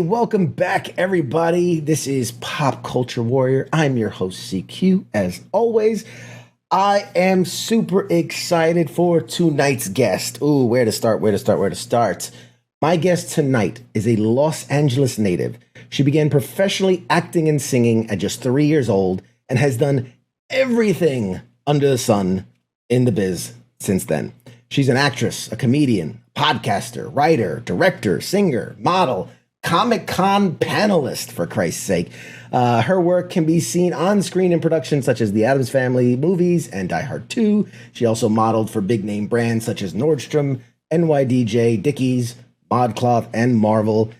welcome back, everybody. This is Pop Culture Warrior. I'm your host, CQ. As always, I am super excited for tonight's guest. Ooh, where to start? My guest tonight is a Los Angeles native. She began professionally acting and singing at just 3 years old and has done everything under the sun in the biz since then. She's an actress, a comedian, podcaster, writer, director, singer, model, Comic Con Panelist, for Christ's sake. Her work can be seen on screen in productions such as the Addams Family movies and Die Hard 2. She also modeled for big name brands such as Nordstrom, NYDJ, Dickies, ModCloth, and Marvel.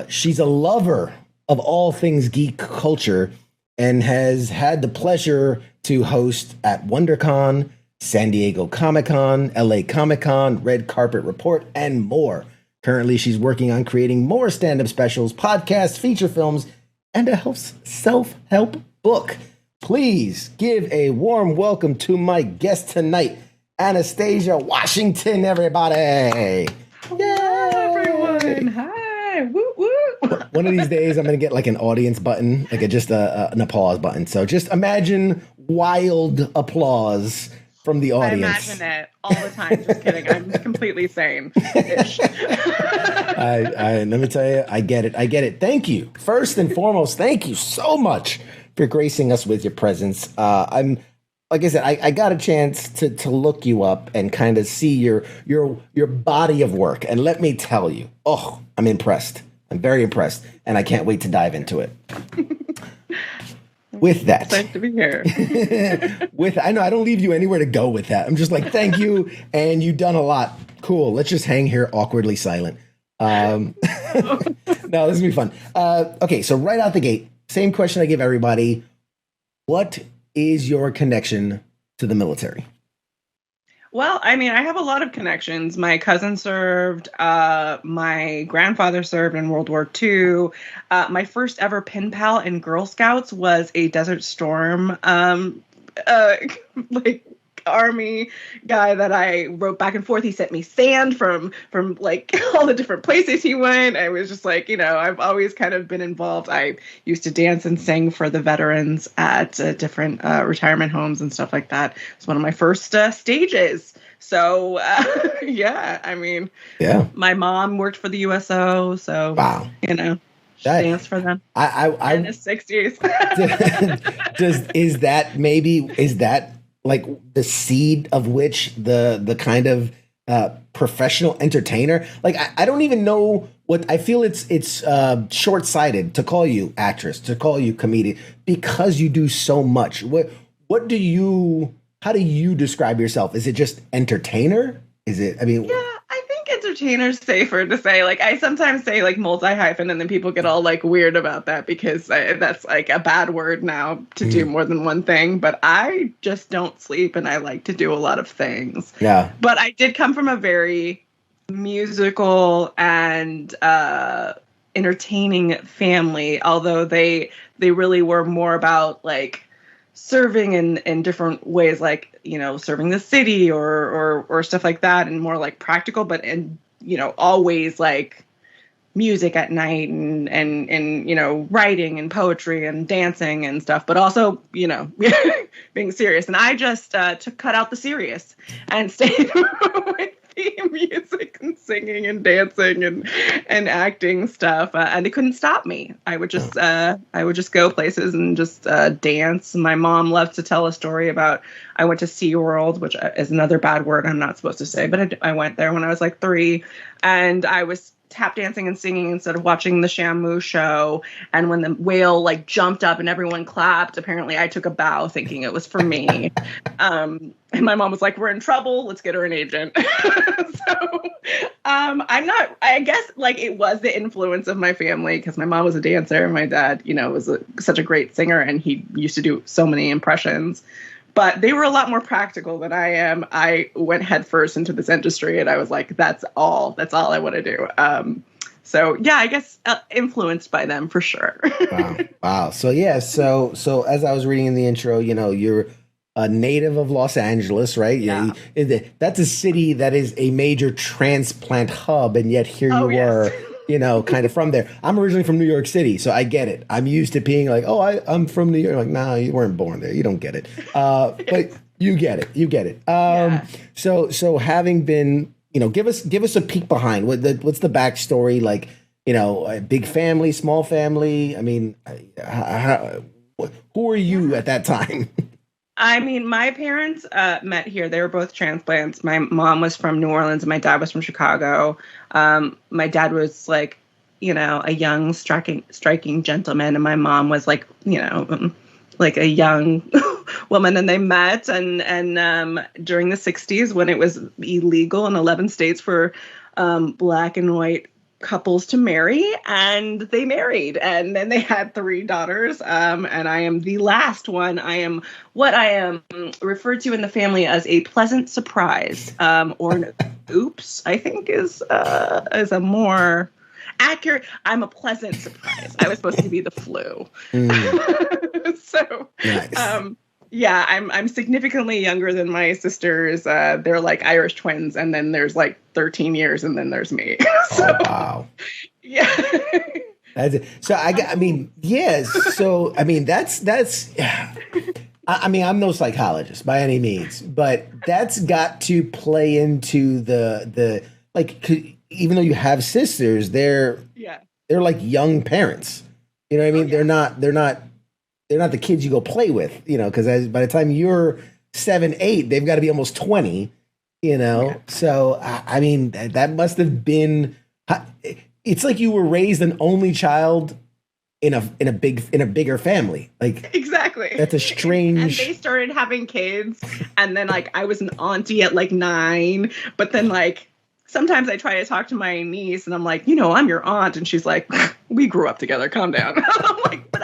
She's a lover of all things geek culture and has had the pleasure to host at WonderCon, San Diego Comic Con, LA Comic Con, Red Carpet Report, and more. Currently, she's working on creating more stand-up specials, podcasts, feature films, and a self-help book. Please give a warm welcome to my guest tonight, Anastasia Washington, everybody. Hello, everyone. Hi. Woo, woo. One of these days, I'm going to get like an audience button, like an applause button. So just imagine wild applause from the audience. I imagine it all the time. Just kidding. I'm completely sane. Let me tell you, I get it. Thank you. First and foremost, thank you so much for gracing us with your presence. I'm, like I said, I got a chance to look you up and kind of see your body of work. And let me tell you, I'm impressed. I'm very impressed. And I can't wait to dive into it. With that, nice to be here. I know I don't leave you anywhere to go with that. I'm just like, thank you, and you've done a lot. Cool. Let's just hang here awkwardly silent. No, this is gonna be fun. Okay, so right out the gate, same question I give everybody: what is your connection to the military? Well, I mean, I have a lot of connections. My cousin served. My grandfather served in World War II. My first ever pen pal in Girl Scouts was a Desert Storm, like army guy that I wrote back and forth. He sent me sand from like all the different places he went. I was just like, I've always kind of been involved. I used to dance and sing for the veterans at different retirement homes and stuff like that. It's one of my first stages. So yeah, I mean, my mom worked for the USO, so wow, danced for them. I in the 60s. Is that like the seed of which the kind of professional entertainer? Like I don't even know what I feel. It's short-sighted to call you actress, to call you comedian, because you do so much. How do you describe yourself? Is it just entertainer? Is it? I mean, yeah, I think entertainer's safer to say. Like I sometimes say like multi-hyphen, and then people get all like weird about that because that's like a bad word now to do more than one thing. But I just don't sleep, and I like to do a lot of things. Yeah. But I did come from a very musical and entertaining family, although they really were more about like serving in different ways, like serving the city or stuff like that, and more like practical, but always like music at night and writing and poetry and dancing and stuff, but also being serious. And I just cut out the serious and stayed with the music and singing and dancing and acting stuff, and they couldn't stop me. I would just go places and just dance. My mom loved to tell a story about I went to SeaWorld, which is another bad word I'm not supposed to say, but I went there when I was like 3, and I was tap dancing and singing instead of watching the Shamu show. And when the whale like jumped up and everyone clapped, apparently I took a bow thinking it was for me. And my mom was like, "We're in trouble. Let's get her an agent." So I guess like it was the influence of my family, because my mom was a dancer and my dad, was such a great singer, and he used to do so many impressions. But they were a lot more practical than I am. I went headfirst into this industry, and I was like, that's all I want to do. So yeah, I guess influenced by them for sure. Wow. So yeah, so as I was reading in the intro, you're a native of Los Angeles, right? That's a city that is a major transplant hub, and yet here you are kind of from there. I'm originally from New York City, so I get it. I'm used to being like, oh, I'm from New York. Like, nah, you weren't born there. You don't get it. But you get it. You get it. Yeah. So having been, give us a peek behind what's the backstory like. A big family, small family. I mean, who are you at that time? I mean, my parents met here. They were both transplants. My mom was from New Orleans and my dad was from Chicago. My dad was like, a young striking gentleman, and my mom was like, like a young woman. And they met and during the 60s when it was illegal in 11 states for black and white couples to marry, and they married, and then they had 3 daughters, and I am the last one. I am what I am referred to in the family as a pleasant surprise, or an oops, I think is a more accurate. I'm a pleasant surprise. I was supposed to be the flu. So Nice. yeah, I'm significantly younger than my sisters. They're like Irish twins, and then there's like 13 years, and then there's me. So, Oh, wow. Yeah. That's it. So I mean, yes. So I mean, that's. I mean, I'm no psychologist by any means, but that's got to play into the like. Even though you have sisters, they're like young parents. You know what I mean? Oh, yeah. They're not the kids you go play with. Because by the time you're 7, 8, they've got to be almost 20. Yeah. So I mean, that must have been. It's like you were raised an only child in a bigger family. Like, Exactly. that's a strange. And they started having kids, and then like I was an auntie at like 9, but then like sometimes I try to talk to my niece, and I'm like, I'm your aunt, and she's like, we grew up together. Calm down. I'm like, but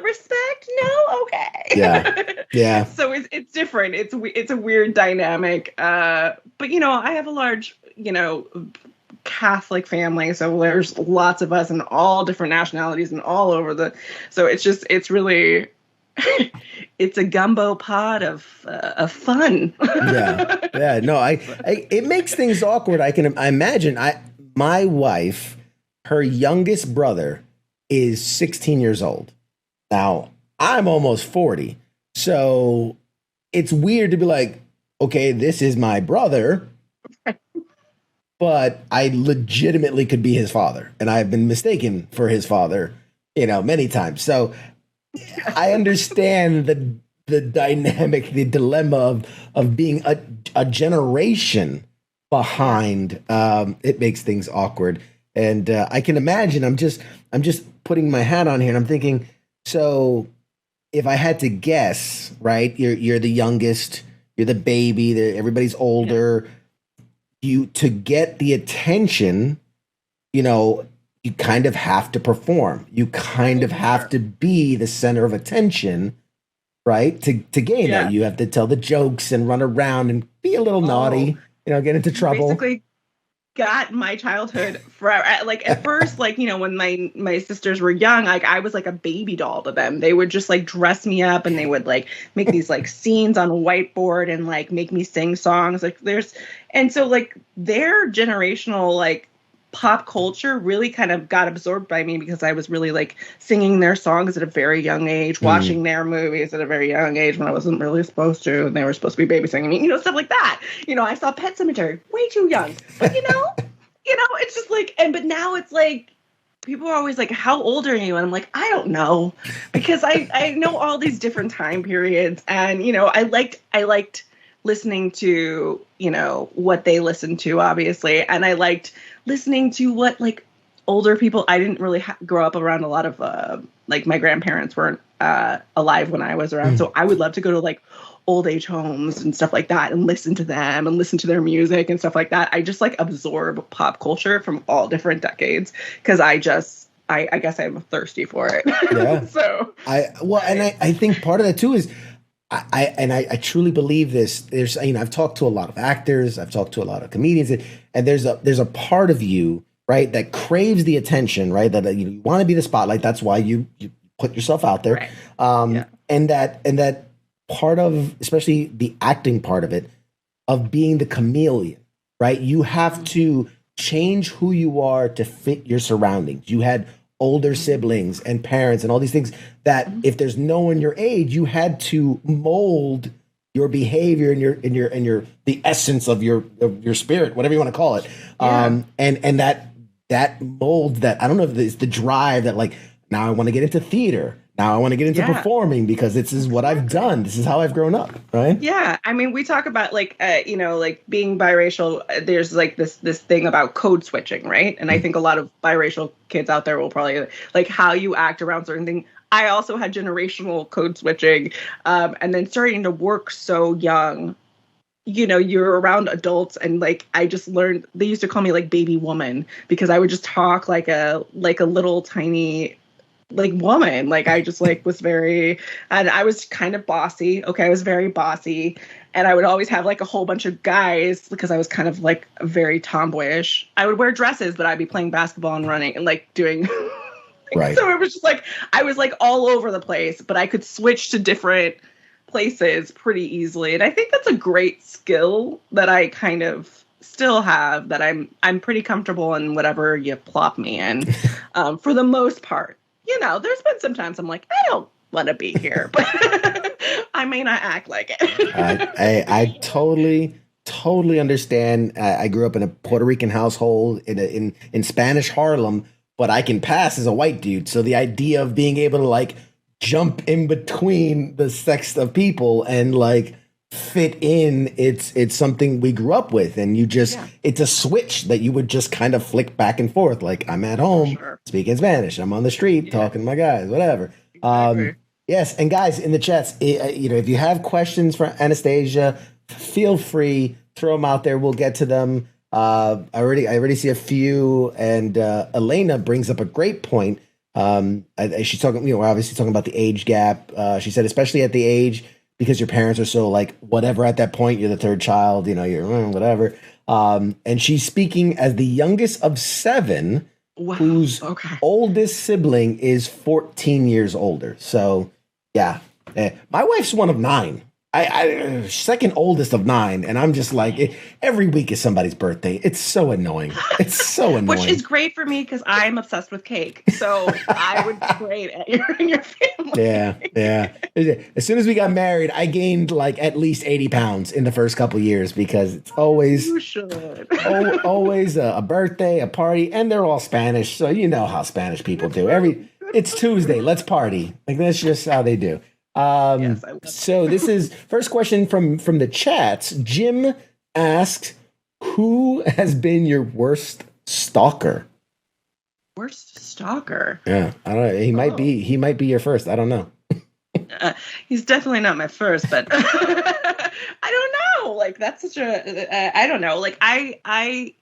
respect, no, okay. Yeah. So it's different. It's a weird dynamic. But I have a large Catholic family, so there's lots of us in all different nationalities and all over so it's really it's a gumbo pot of fun. Yeah. No, it makes things awkward. I imagine. My wife, her youngest brother is 16 years old. Now I'm almost 40, so it's weird to be like, okay, this is my brother. But I legitimately could be his father, and I've been mistaken for his father, many times. So I understand the dynamic, the dilemma of being a generation behind. It makes things awkward, and I can imagine. I'm just putting my hat on here, and I'm thinking. So, if I had to guess, right? You're the youngest. You're the baby. Everybody's older. Yeah. To get the attention, you kind of have to perform. You kind of have to be the center of attention, right? To gain that, you have to tell the jokes and run around and be a little naughty, get into trouble. Basically got my childhood forever. Like at first, like, when my sisters were young, like I was like a baby doll to them. They would just like dress me up, and they would like make these like scenes on a whiteboard and like make me sing songs. And so like their generational like pop culture really kind of got absorbed by me, because I was really like singing their songs at a very young age, watching their movies at a very young age when I wasn't really supposed to, and they were supposed to be babysitting me, stuff like that. I saw Pet Sematary way too young, but it's just like, but now it's like, people are always like, how old are you? And I'm like, I don't know, because I know all these different time periods, and, I liked listening to, what they listened to, obviously. And I liked listening to what like older people. I didn't really grow up around a lot of, like my grandparents weren't alive when I was around. So I would love to go to like old age homes and stuff like that and listen to them and listen to their music and stuff like that. I just like absorb pop culture from all different decades, because I guess I'm thirsty for it. Yeah. So I think part of that too is I truly believe this. There's, I've talked to a lot of actors, I've talked to a lot of comedians, and there's a part of you, right, that craves the attention, right? That you want to be the spotlight. That's why you put yourself out there. Right. And that part of, especially the acting part of it, of being the chameleon, right? You have to change who you are to fit your surroundings. You had older siblings and parents and all these things that if there's no one your age, you had to mold your behavior and the essence of your spirit, whatever you want to call it. Yeah. And that mold, that I don't know if it's the drive that like, now I want to get into theater. Now I want to get into performing because this is what I've done. This is how I've grown up, right? Yeah, I mean, we talk about like, like being biracial. There's like this thing about code switching, right? And I think a lot of biracial kids out there will probably like how you act around certain things. I also had generational code switching, and then starting to work so young. You're around adults, and like I just learned. They used to call me like baby woman because I would just talk like a little tiny like woman. Like I just like was very, and I was kind of bossy. Okay, I was very bossy, and I would always have like a whole bunch of guys because I was kind of like very tomboyish. I would wear dresses, but I'd be playing basketball and running and like doing. Right. So it was just like I was like all over the place, but I could switch to different places pretty easily, and I think that's a great skill that I kind of still have. That I'm pretty comfortable in whatever you plop me in, for the most part. There's been some times I'm like, I don't want to be here, but I may not act like it. I totally understand. I grew up in a Puerto Rican household in Spanish Harlem, but I can pass as a white dude. So the idea of being able to like jump in between the sex of people and like fit in, it's something we grew up with, and it's a switch that you would just kind of flick back and forth. Like I'm at home speaking Spanish, I'm on the street talking to my guys, whatever. Exactly. Yes, and guys in the chats, if you have questions for Anastasia, feel free, throw them out there. We'll get to them. I already see a few, and Elena brings up a great point. She's talking, we're obviously talking about the age gap. She said, especially at the age, because your parents are so like whatever at that point, you're the third child, you're whatever. And she's speaking as the youngest of 7, whose oldest sibling is 14 years older. So yeah, my wife's one of 9. I second oldest of 9, and I'm just like every week is somebody's birthday. It's so annoying. It's so annoying. Which is great for me because I'm obsessed with cake. So I would be great at your family. Yeah. As soon as we got married, I gained like at least 80 pounds in the first couple years because it's always you should. always a birthday, a party, and they're all Spanish, so you know how Spanish people do. It's Tuesday, let's party. Like that's just how they do. Yes, so this is first question from the chats. Jim asked, who has been your worst stalker? Worst stalker? Yeah, I don't know. He might be your first. I don't know. He's definitely not my first, but I don't know. Like that's such a I don't know. Like I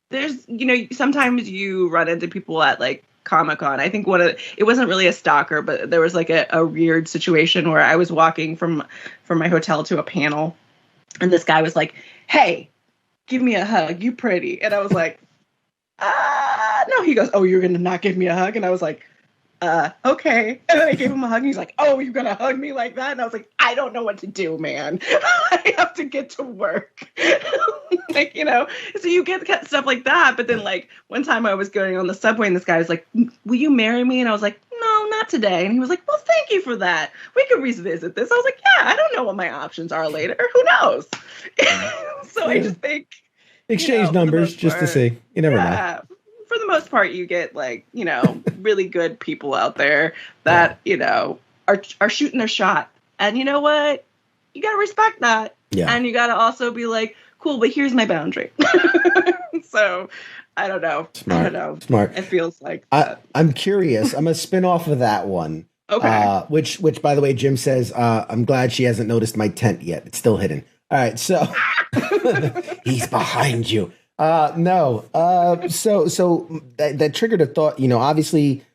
there's sometimes you run into people at like Comic Con. I think it wasn't really a stalker, but there was like a weird situation where I was walking from my hotel to a panel, and this guy was like, "Hey, give me a hug, you pretty," and I was like, no. He goes, "Oh, you're gonna not give me a hug?" And I was like, okay. And then I gave him a hug, and he's like, "Oh, you're gonna hug me like that?" And I was like, I don't know what to do, man. I have to get to work. Like, so you get stuff like that. But then like one time I was going on the subway, and this guy was like, "Will you marry me?" And I was like, "No, not today." And he was like, "Well, thank you for that. We could revisit this." I was like, "Yeah, I don't know what my options are later. Who knows?" So I just think exchange numbers just to see. You never know. For the most part, you get like, really good people out there that, are shooting their shot. And you know what? You got to respect that. Yeah. And you got to also be like, cool, but here's my boundary. So I don't know. Smart. I don't know. Smart. It feels like I'm curious. I'm going to spin off of that one. Okay. Which, by the way, Jim says, I'm glad she hasn't noticed my tent yet. It's still hidden. All right. So he's behind you. No. So that triggered a thought, obviously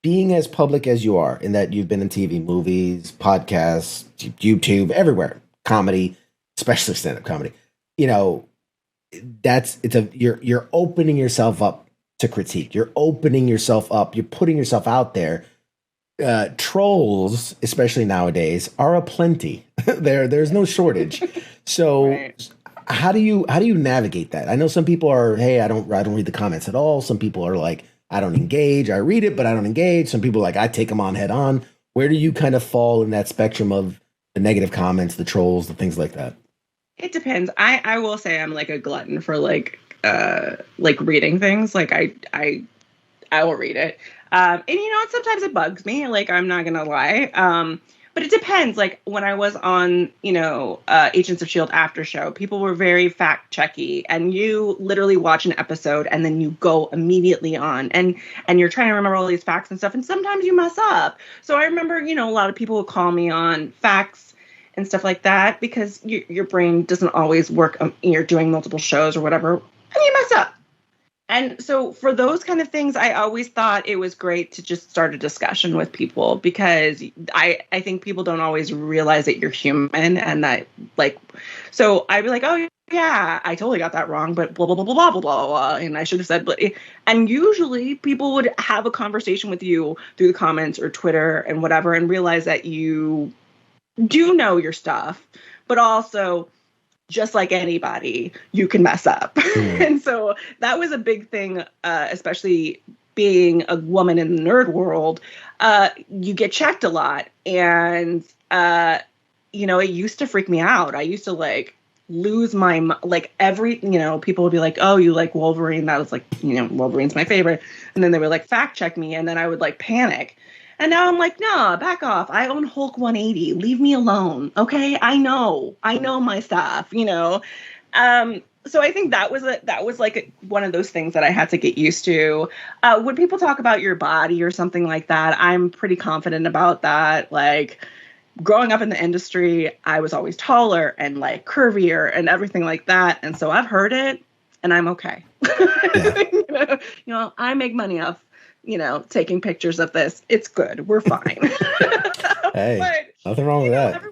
being as public as you are in that you've been in TV, movies, podcasts, YouTube, everywhere, comedy, especially stand-up comedy, you're opening yourself up to critique. You're opening yourself up. You're putting yourself out there. Trolls, especially nowadays, are aplenty. There's no shortage. So Right. how do you navigate that? I know some people are, hey, I don't read the comments at all. Some people are like, I don't engage. I read it, but I don't engage. Some people are like, I take them on head on. Where do you kind of fall in that spectrum of the negative comments, the trolls, the things like that? It depends. I will say I'm like a glutton for like reading things. Like I will read it. And sometimes it bugs me. Like, I'm not gonna lie. But it depends. Like, when I was on, Agents of S.H.I.E.L.D. after show, people were very fact checky, and you literally watch an episode and then you go immediately on, and you're trying to remember all these facts and stuff, and sometimes you mess up. So I remember, a lot of people would call me on facts and stuff like that, because your brain doesn't always work. You're doing multiple shows or whatever, and you mess up. And so for those kind of things, I always thought it was great to just start a discussion with people, because I think people don't always realize that you're human, and that, like, so I'd be like, oh yeah, I totally got that wrong, but blah, blah, blah, blah, blah, blah, blah, blah. And I should have said, and usually people would have a conversation with you through the comments or Twitter and whatever, and realize that you do know your stuff, but also, just like anybody, you can mess up. And so that was a big thing, especially being a woman in the nerd world. You get checked a lot. And, it used to freak me out. I used to lose my, people would be like, oh, you like Wolverine. That was Wolverine's my favorite. And then they would fact check me. And then I would panic. And now I'm like, nah, back off. I own Hulk 180. Leave me alone. Okay. I know my stuff, So I think that was one of those things that I had to get used to. When people talk about your body or something like that, I'm pretty confident about that. Like, growing up in the industry, I was always taller and curvier and everything like that. And so I've heard it, and I'm okay. Yeah. I make money off taking pictures of this. It's good. We're fine. Hey, but, nothing wrong with that. Every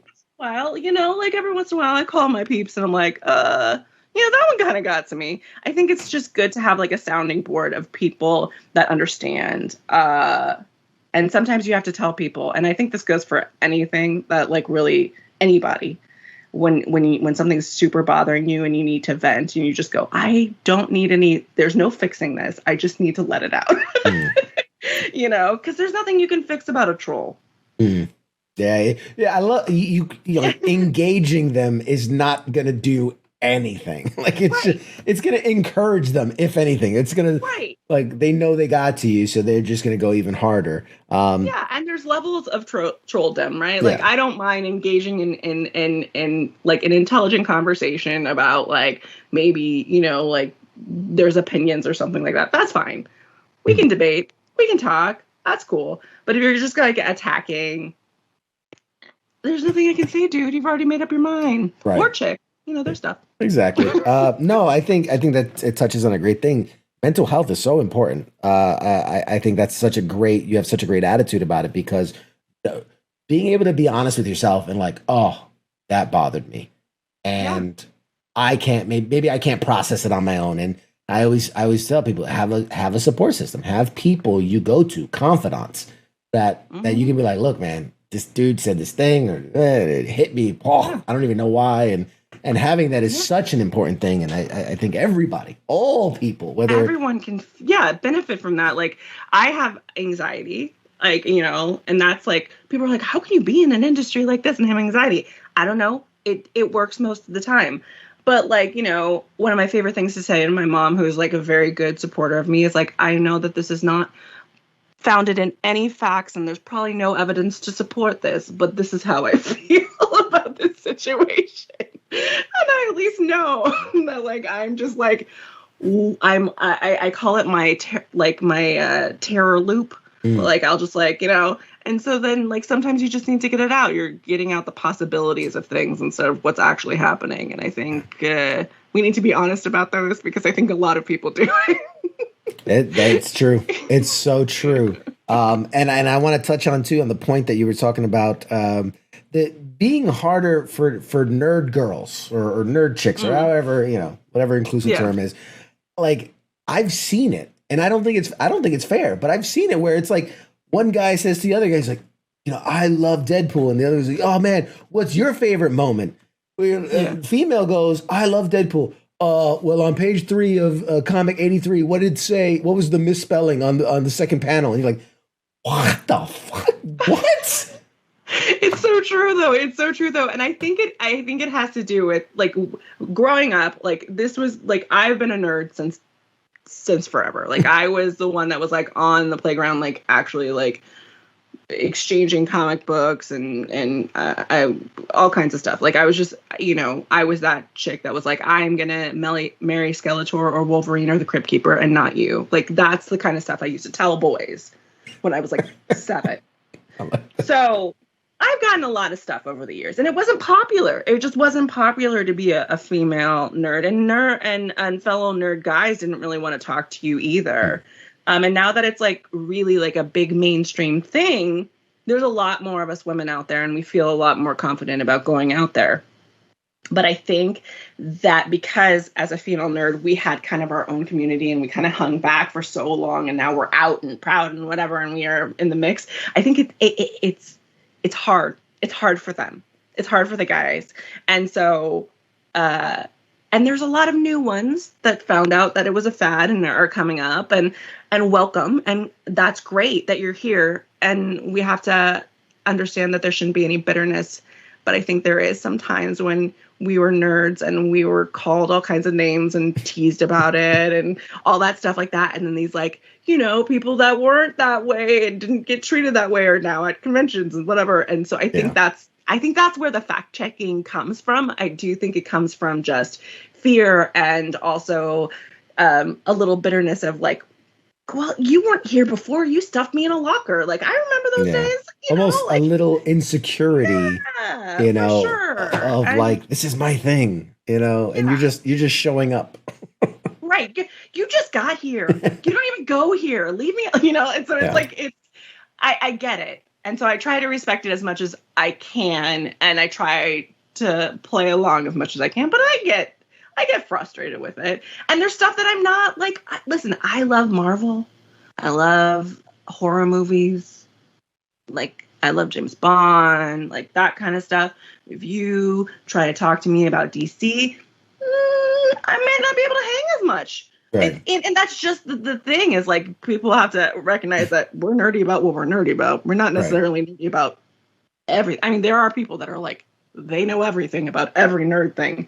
once in a while, I call my peeps and I'm like, that one kind of got to me. I think it's just good to have a sounding board of people that understand. And sometimes you have to tell people, and I think this goes for anything that really anybody. When something's super bothering you and you need to vent, and you just go, I don't need there's no fixing this. I just need to let it out. Because there's nothing you can fix about a troll. Yeah. I love you. Engaging them is not going to do anything. It's going to encourage them. If anything, it's going to they know they got to you, so they're just going to go even harder. Yeah, and there's levels of trolldom, right? I don't mind engaging in an intelligent conversation about maybe there's opinions or something like that. That's fine. We can debate. We can talk. That's cool. But if you're just attacking, there's nothing I can say, dude. You've already made up your mind. Right. Or chick. Their stuff. Exactly. No, I think that it touches on a great thing. Mental health is so important. I think that's you have such a great attitude about it, because being able to be honest with yourself and oh, that bothered me, and I can't, maybe I can't process it on my own. And I always tell people, have a support system, have people you go to, confidants that you can be like, look, man, this dude said this thing, or it hit me. Oh, I don't even know why. And having that is such an important thing. And I think everybody, all people, whether everyone can, benefit from that. I have anxiety, and that's people are like, how can you be in an industry like this and have anxiety? I don't know. It works most of the time. But one of my favorite things to say, and my mom, who is a very good supporter of me, is I know that this is not founded in any facts, and there's probably no evidence to support this, but this is how I feel about this situation. And I at least know that I'm just I call it my terror loop. I'll just and so then sometimes you just need to get it out. You're getting out the possibilities of things instead of what's actually happening. And I think we need to be honest about those, because I think a lot of people do. That's true. It's so true. And I want to touch on too, on the point that you were talking about, the being harder for nerd girls or nerd chicks, or however, whatever inclusive term is. I've seen it, and I don't think it's fair, but I've seen it where it's one guy says to the other guy, he's I love Deadpool, and the other is oh man, what's your favorite moment? Female goes, I love Deadpool. Well, on page 3 of comic 83, what did it say? What was the misspelling on the second panel? And you're like, what the fuck? What? It's so true though. It's so true though. And I think it has to do with like growing up, like this was like I've been a nerd since forever. Like I was the one that was like on the playground, like actually like exchanging comic books and I all kinds of stuff. Like I was just, I was that chick that was like, I'm gonna marry Skeletor or Wolverine or the Crypt Keeper and not you. Like that's the kind of stuff I used to tell boys when I was like 7. So I've gotten a lot of stuff over the years, and it wasn't popular. It just wasn't popular to be a female nerd, and fellow nerd guys didn't really want to talk to you either. And now that it's like really like a big mainstream thing, there's a lot more of us women out there, and we feel a lot more confident about going out there. But I think that because as a female nerd, we had kind of our own community and we kind of hung back for so long, and now we're out and proud and whatever, and we are in the mix. I think it's hard. It's hard for them. It's hard for the guys. And so, and there's a lot of new ones that found out that it was a fad and are coming up and welcome. And that's great that you're here. And we have to understand that there shouldn't be any bitterness. But I think there is sometimes when we were nerds and we were called all kinds of names and teased about it and all that stuff like that. And then these like, people that weren't that way and didn't get treated that way are now at conventions and whatever. And so I think that's where the fact checking comes from. I do think it comes from just fear and also a little bitterness of like, well, you weren't here before. You stuffed me in a locker. Like I remember those days. Almost a little insecurity, of like, this is my thing, and you're just showing up. Right. You just got here. You don't even go here. Leave me, and so it's like, I get it. And so I try to respect it as much as I can. And I try to play along as much as I can, but I get frustrated with it. And there's stuff that I'm not like, listen, I love Marvel. I love horror movies. Like I love James Bond, like that kind of stuff. If you try to talk to me about DC, I may not be able to hang as much. Right. And that's just the thing is like people have to recognize that we're nerdy about what we're nerdy about. We're not necessarily nerdy about everything. I mean, there are people that are like, they know everything about every nerd thing.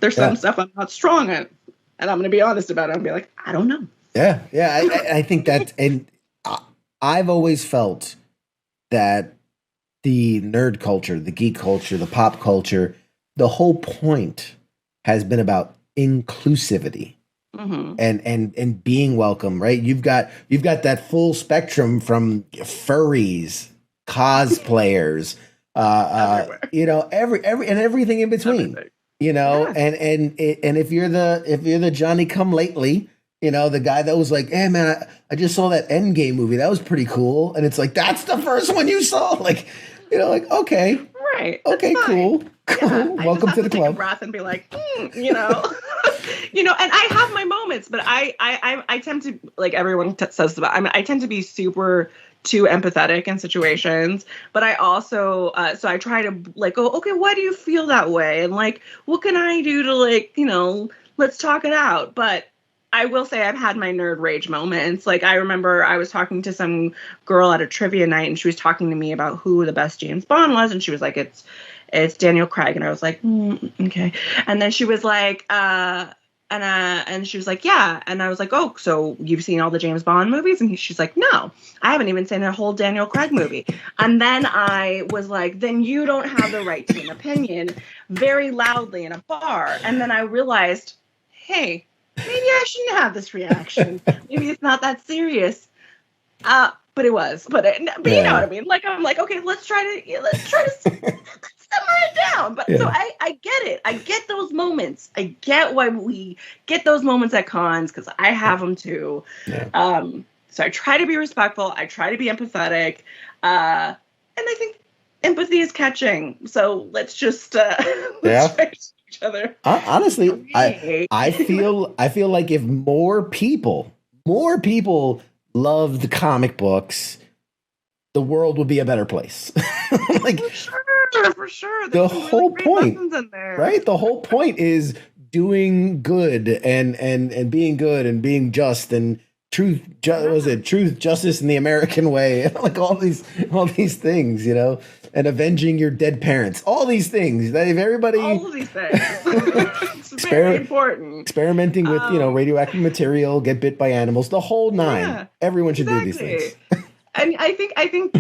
There's some stuff I'm not strong at, and I'm going to be honest about it. I'll be like, I don't know. Yeah. I think that, and I've always felt that the nerd culture, the geek culture, the pop culture, the whole point has been about inclusivity and being welcome, right? You've got that full spectrum from furries, cosplayers, everything in between. And if you're the Johnny come lately, the guy that was like, hey man, I just saw that Endgame movie. That was pretty cool. And it's like, that's the first one you saw. Like, like, okay. Right. Okay, cool. Yeah, Welcome to the club. Take a breath and be like, and I have my moments, but I tend to, like everyone says about, I tend to be super too empathetic in situations, but I also, so I try to like, go, okay, why do you feel that way? And like, what can I do to like, let's talk it out. But I will say I've had my nerd rage moments. Like I remember I was talking to some girl at a trivia night and she was talking to me about who the best James Bond was. And she was like, it's Daniel Craig. And I was like, okay. And then she was like, and she was like, yeah. And I was like, oh, so you've seen all the James Bond movies? And she's like, no, I haven't even seen a whole Daniel Craig movie. And then I was like, then you don't have the right to an opinion, very loudly in a bar. And then I realized, hey, maybe I shouldn't have this reaction. Maybe it's not that serious. But it was. But you know what I mean? Like, I'm like, okay, let's try to simmer it down. But so I get it. I get those moments. I get why we get those moments at cons because I have them too. Yeah. So I try to be respectful. I try to be empathetic. And I think empathy is catching. So let's just let's try to each other. Honestly, I feel like if more people loved comic books, the world would be a better place. Like, sure. for sure. The There's some whole really great point, lessons in there. right? The whole point is doing good and being good and being just and was it truth, justice, and the American way, like all these things, and avenging your dead parents, all these things. That if everybody, all of these things, it's very important. Experimenting with radioactive material, get bit by animals, the whole nine. Yeah, everyone should do these things. And I think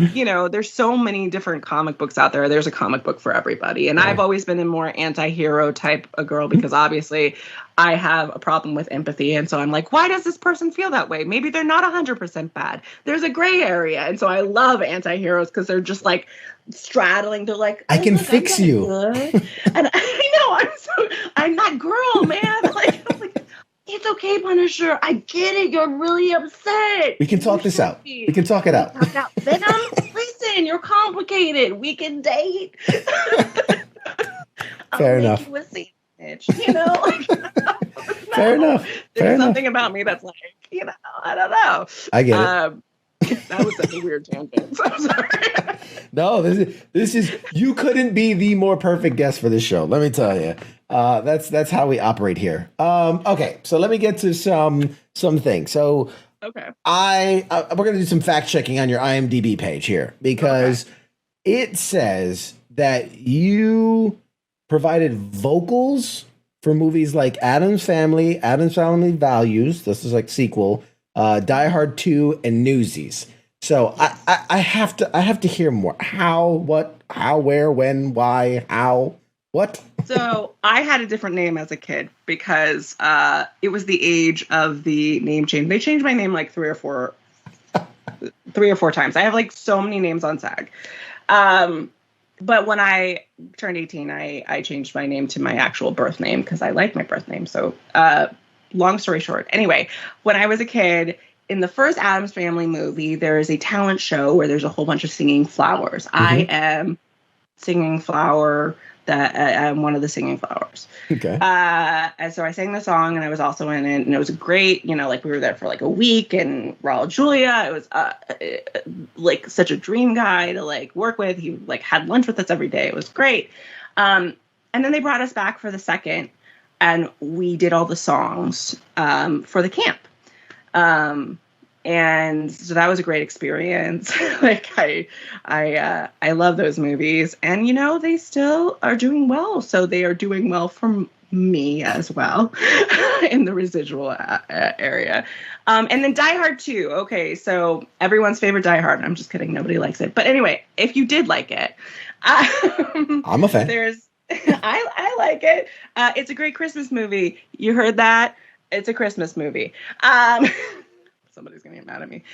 there's so many different comic books out there. There's a comic book for everybody. And I've always been a more anti-hero type of girl because obviously I have a problem with empathy. And so I'm like, why does this person feel that way? Maybe they're not 100% bad. There's a gray area. And so I love anti-heroes because they're just like straddling. They're like, I can fix you. And I'm that girl, man. I'm like, it's okay, Punisher. I get it. You're really upset. We can talk this out. We can talk it out. Venom, listen, you're complicated. We can date. Fair enough. You a sandwich, Fair enough. There's something about me that's like, I don't know. I get it. That was such a weird tangent. I'm sorry. No, this is you couldn't be the more perfect guest for this show. Let me tell you. That's how we operate here. Okay, so let me get to some things. So okay, we're gonna do some fact checking on your IMDb page here because it says that you provided vocals for movies like Addams Family Values. This is like sequel. Die Hard 2 and Newsies. So I have to hear more. How, what, how, where, when, why, how, what? So I had a different name as a kid because it was the age of the name change. They changed my name like three or four times. I have like so many names on SAG. But when I turned 18, I changed my name to my actual birth name because I like my birth name. So long story short. Anyway, when I was a kid, in the first Addams Family movie, there is a talent show where there's a whole bunch of singing flowers. Mm-hmm. I am singing flower. I'm one of the singing flowers. Okay. And so I sang the song, and I was also in it, and it was great. We were there for like a week, and Raul Julia, it was like such a dream guy to like work with. He like had lunch with us every day. It was great. And then they brought us back for the second. And we did all the songs for the camp. And so that was a great experience. I love those movies. And, they still are doing well. So they are doing well for me as well in the residual area. And then Die Hard 2. Okay, so everyone's favorite Die Hard. I'm just kidding. Nobody likes it. But anyway, if you did like it. I'm a fan. I like it. It's a great Christmas movie. You heard that? It's a Christmas movie. Somebody's going to get mad at me.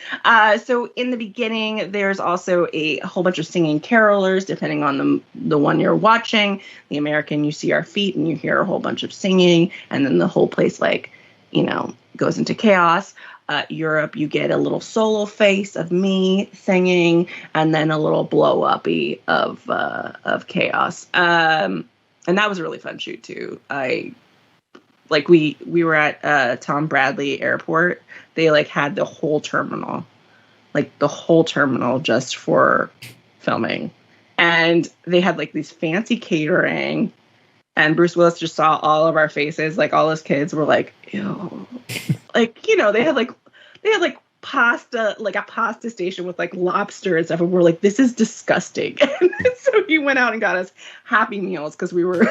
So in the beginning, there's also a whole bunch of singing carolers, depending on the one you're watching. The American, you see our feet and you hear a whole bunch of singing. And then the whole place, goes into chaos. Europe, you get a little solo face of me singing, and then a little blow uppy of chaos. And that was a really fun shoot too. We were at Tom Bradley Airport. They had the whole terminal just for filming, and they had these fancy catering. And Bruce Willis just saw all of our faces, all his kids were like, ew. They had pasta, a pasta station with lobster and stuff. And we're like, this is disgusting. And so he went out and got us Happy Meals because we were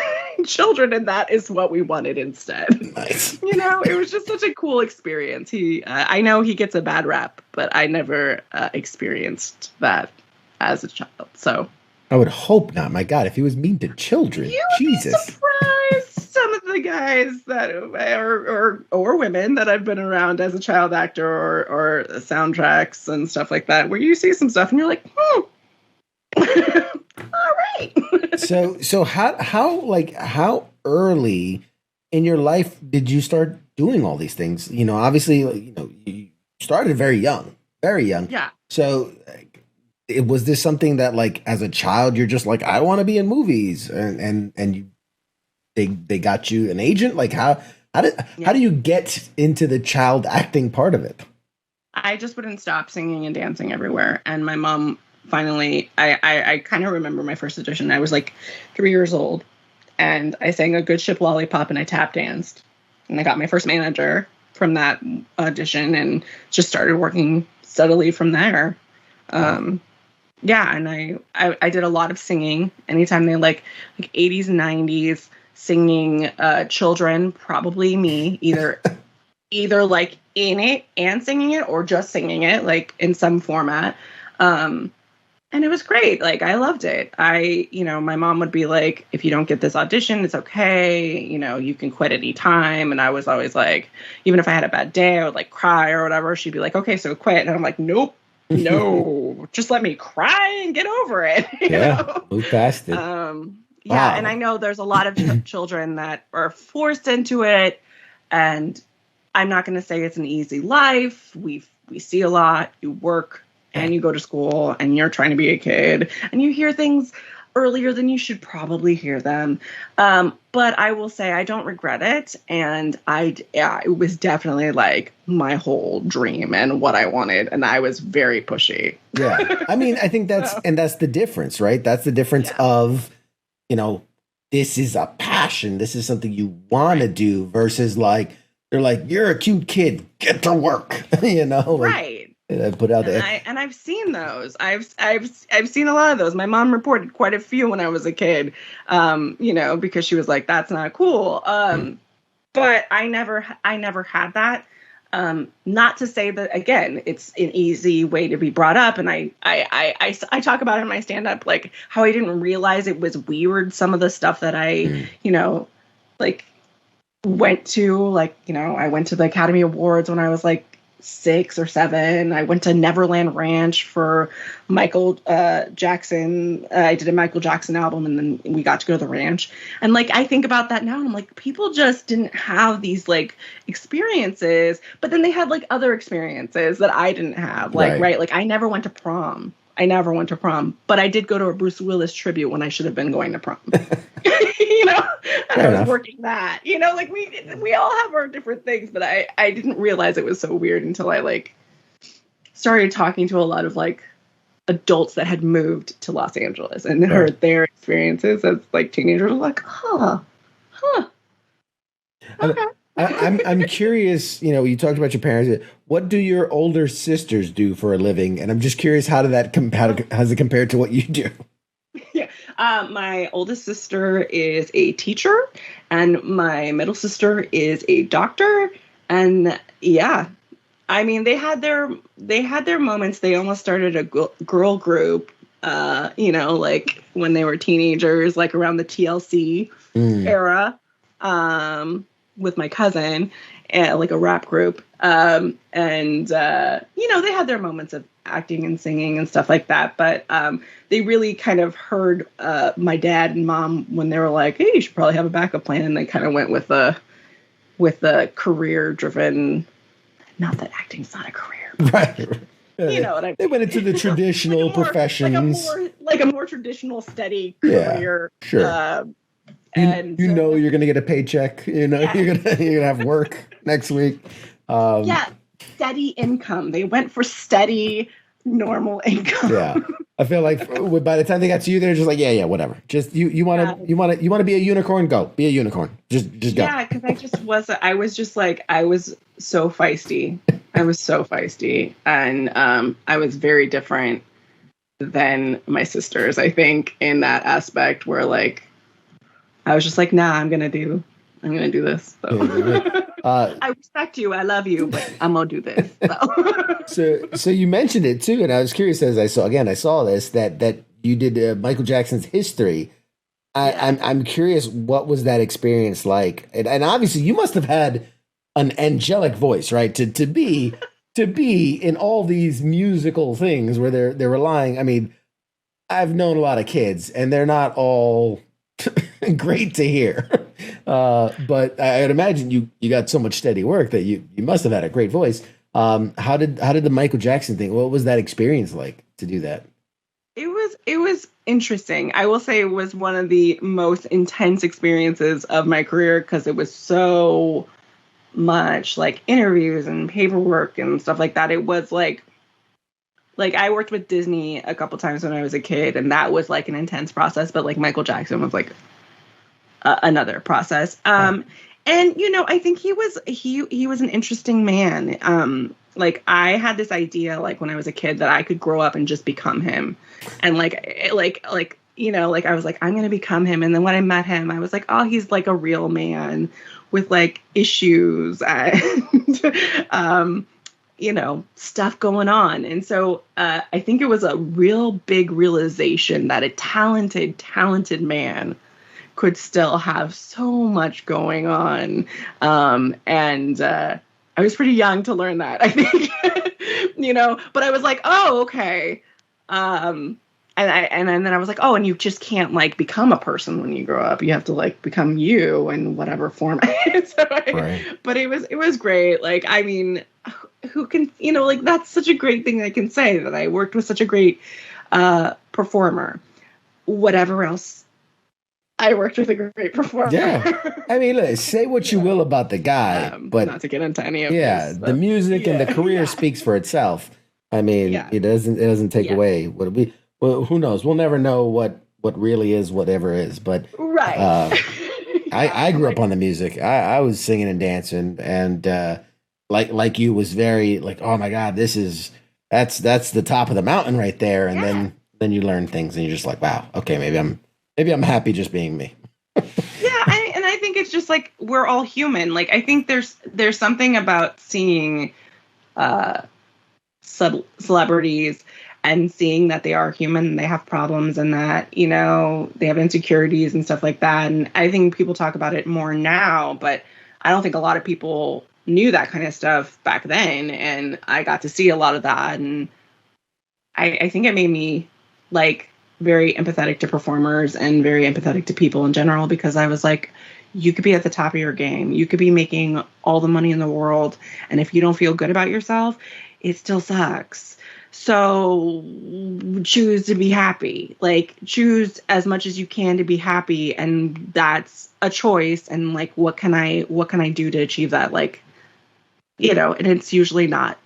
children and that is what we wanted instead. Nice. It was just such a cool experience. I know he gets a bad rap, but I never experienced that as a child. So I would hope not. My God, if he was mean to children, Jesus. Be surprised. Some of the guys that or women that I've been around as a child actor or soundtracks and stuff like that, where you see some stuff and you're like, all right. So how early in your life did you start doing all these things? Obviously, you started very young. Yeah. So was this something that as a child you're just I want to be in movies and you they got you an agent? How do you get into the child acting part of it? I just wouldn't stop singing and dancing everywhere, and my mom finally, I kind of remember my first audition. I was like 3 years old, and I sang a Good Ship Lollipop, and I tap danced. And I got my first manager from that audition and just started working steadily from there. Yeah, and I did a lot of singing. Anytime they like 80s and 90s singing children, probably me, either like in it and singing it or just singing it like in some format. And it was great. Like, I loved it. My mom would be like, if you don't get this audition, it's okay. You can quit any time. And I was always like, even if I had a bad day, I would like cry or whatever. She'd be like, okay, so quit. And I'm like, nope, no, just let me cry and get over it. You know? Move past it. Yeah. Wow. And I know there's a lot of children that are forced into it. And I'm not going to say it's an easy life. We see a lot. You work and you go to school and you're trying to be a kid and you hear things earlier than you should probably hear them. But I will say I don't regret it. And it was definitely like my whole dream and what I wanted. And I was very pushy. Yeah. I mean, I think that's the difference, right? That's the difference of, this is a passion. This is something you want to do versus like, they're like, you're a cute kid, get to work, Right. I put out there. And I've seen those. I've seen a lot of those. My mom reported quite a few when I was a kid, because she was like, that's not cool. But I never had that. Not to say that, again, it's an easy way to be brought up. And I talk about it in my stand-up, like how I didn't realize it was weird. Some of the stuff that I, went to, I went to the Academy Awards when I was like 6 or 7. I went to Neverland Ranch for Michael Jackson. I did a Michael Jackson album, and then we got to go to the ranch. And I think about that now, and I'm like, people just didn't have these experiences, but then they had other experiences that I didn't have. Right? I never went to prom. But I did go to a Bruce Willis tribute when I should have been going to prom. And I was working that. We all have our different things, but I didn't realize it was so weird until I started talking to a lot of adults that had moved to Los Angeles and heard their experiences as teenagers. Like, okay. I'm curious, you talked about your parents. What do your older sisters do for a living? And I'm just curious, how does it compare to what you do? Yeah. My oldest sister is a teacher and my middle sister is a doctor. And yeah, I mean, they had their moments. They almost started a girl group, when they were teenagers, around the TLC era, with my cousin, a rap group. They had their moments of acting and singing and stuff like that. But they really kind of heard my dad and mom when they were like, hey, you should probably have a backup plan. And they kind of went with the career driven, not that acting's not a career. Right. You know what I mean? They went into the traditional professions. Like a more traditional, steady career. Yeah, sure. You're going to get a paycheck. You're going to have work next week. Steady income. They went for steady, normal income. Yeah, I feel like by the time they got to you, they're just like, yeah, whatever. Just you want to be a unicorn? Go be a unicorn. Just go. Yeah, because I was so feisty. I was so feisty, and I was very different than my sisters. I think in that aspect, where I was just like, nah, I'm gonna do this. So. I respect you. I love you, but I'm gonna do this. So you mentioned it too, and I was curious as I saw this that you did Michael Jackson's history. I'm curious, what was that experience like? And obviously, you must have had an angelic voice, right? To be in all these musical things where they're relying. I mean, I've known a lot of kids, and they're not all great to hear. But I'd imagine you got so much steady work that you must have had a great voice. How did the Michael Jackson thing? What was that experience like to do that? It was interesting. I will say it was one of the most intense experiences of my career because it was so much interviews and paperwork and stuff like that. It was like I worked with Disney a couple times when I was a kid, and that was like an intense process. But like Michael Jackson was like another process. And you know, I think he was an interesting man. Like I had this idea, like when I was a kid, that I could grow up and just become him, and like you know, like I was like, I'm gonna become him. And then when I met him, I was like, oh, he's like a real man with like issues and you know, stuff going on. And so I think it was a real big realization that a talented man could still have so much going on. And I was pretty young to learn that, I think, you know, but I was like, oh, okay. And then I was like, oh, and you just can't like become a person when you grow up. You have to like become you in whatever form. But it was great. Like, I mean, who can, you know, like that's such a great thing I can say, that I worked with such a great performer. Whatever else, I worked with a great performer. Yeah. I mean, look, say what you will about the guy, but not to get into any of this. The music and the career speaks for itself. I mean, it doesn't take away what it be. Well, who knows? We'll never know what really is whatever is. But I grew up on the music. I was singing and dancing, and like you was very like, oh my God, that's the top of the mountain right there. And then you learn things, and you're just like, wow, okay, maybe I'm happy just being me. And I think it's just like we're all human. Like I think there's something about seeing celebrities and seeing that they are human and they have problems and that, you know, they have insecurities and stuff like that. And I think people talk about it more now, but I don't think a lot of people knew that kind of stuff back then. And I got to see a lot of that. And I think it made me like very empathetic to performers and very empathetic to people in general, because I was like, you could be at the top of your game. You could be making all the money in the world. And if you don't feel good about yourself, it still sucks. So choose to be happy, like choose as much as you can to be happy. And that's a choice. And like, what can I do to achieve that? Like, you know, and it's usually not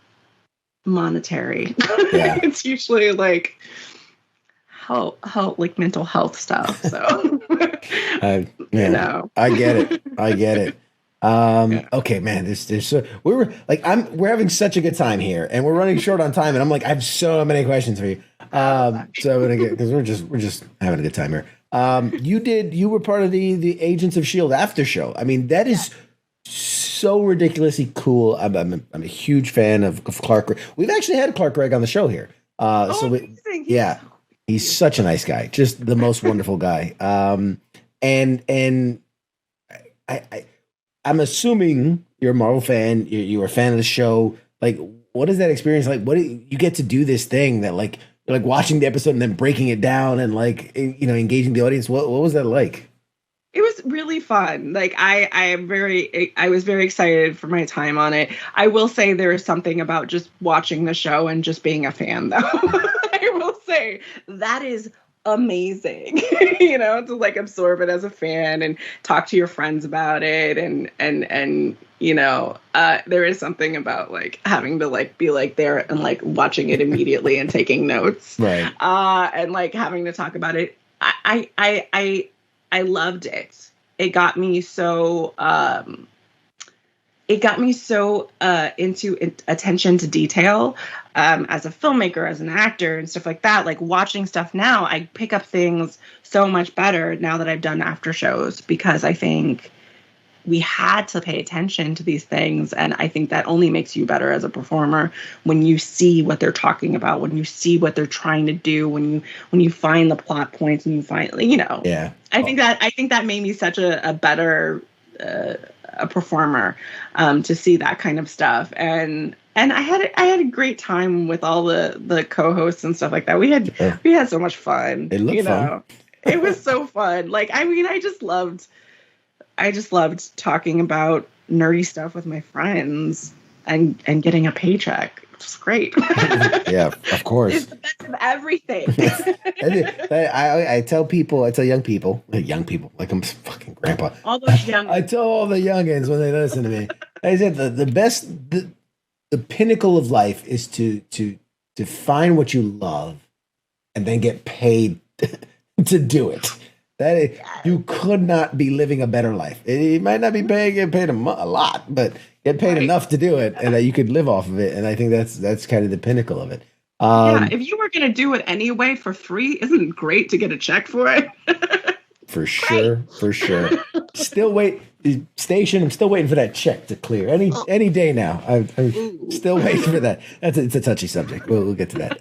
monetary. It's usually like help like mental health stuff. So, you know, I get it. Okay, man, we're having such a good time here, and we're running short on time, and I'm like, I have so many questions for you. So I'm gonna get, because we're just having a good time here. You were part of the Agents of S.H.I.E.L.D. after show. I mean, that is so ridiculously cool. I'm a huge fan of Clark. We've actually had Clark Gregg on the show here. He's such a nice guy, just the most wonderful guy. And I'm assuming you're a Marvel fan. You were a fan of the show. Like, what is that experience like? What you get to do this thing that like you're like watching the episode and then breaking it down and like, you know, engaging the audience. What was that like? It was really fun. Like I was very excited for my time on it. I will say there is something about just watching the show and just being a fan, though. I will say that is amazing, you know, to like absorb it as a fan and talk to your friends about it, and you know, there is something about like having to like be like there and like watching it immediately and taking notes, right? And like having to talk about it. I loved it. It got me so into attention to detail as a filmmaker, as an actor and stuff like that. Like watching stuff now, I pick up things so much better now that I've done after shows, because I think we had to pay attention to these things. And I think that only makes you better as a performer when you see what they're talking about, when you see what they're trying to do, when you find the plot points and you find, you know, I think that made me such a better a performer, to see that kind of stuff. And I had a great time with all the co-hosts and stuff like that. We had so much fun. It looked fun. It was so fun. Like, I mean, I just loved talking about nerdy stuff with my friends and getting a paycheck. It was great. Yeah, of course. It's the best of everything. I tell young people, like I'm fucking grandpa. All those young. I tell all the youngins when they listen to me. I said the pinnacle of life is to to find what you love and then get paid to do it. You could not be living a better life. It might not be getting paid a lot, but get paid enough to do it, and that you could live off of it. And I think that's kind of the pinnacle of it. If you were going to do it anyway for free, isn't it great to get a check for it? For sure. Still I'm still waiting for that check to clear any day now. I'm still waiting for that. It's a touchy subject. We'll get to that.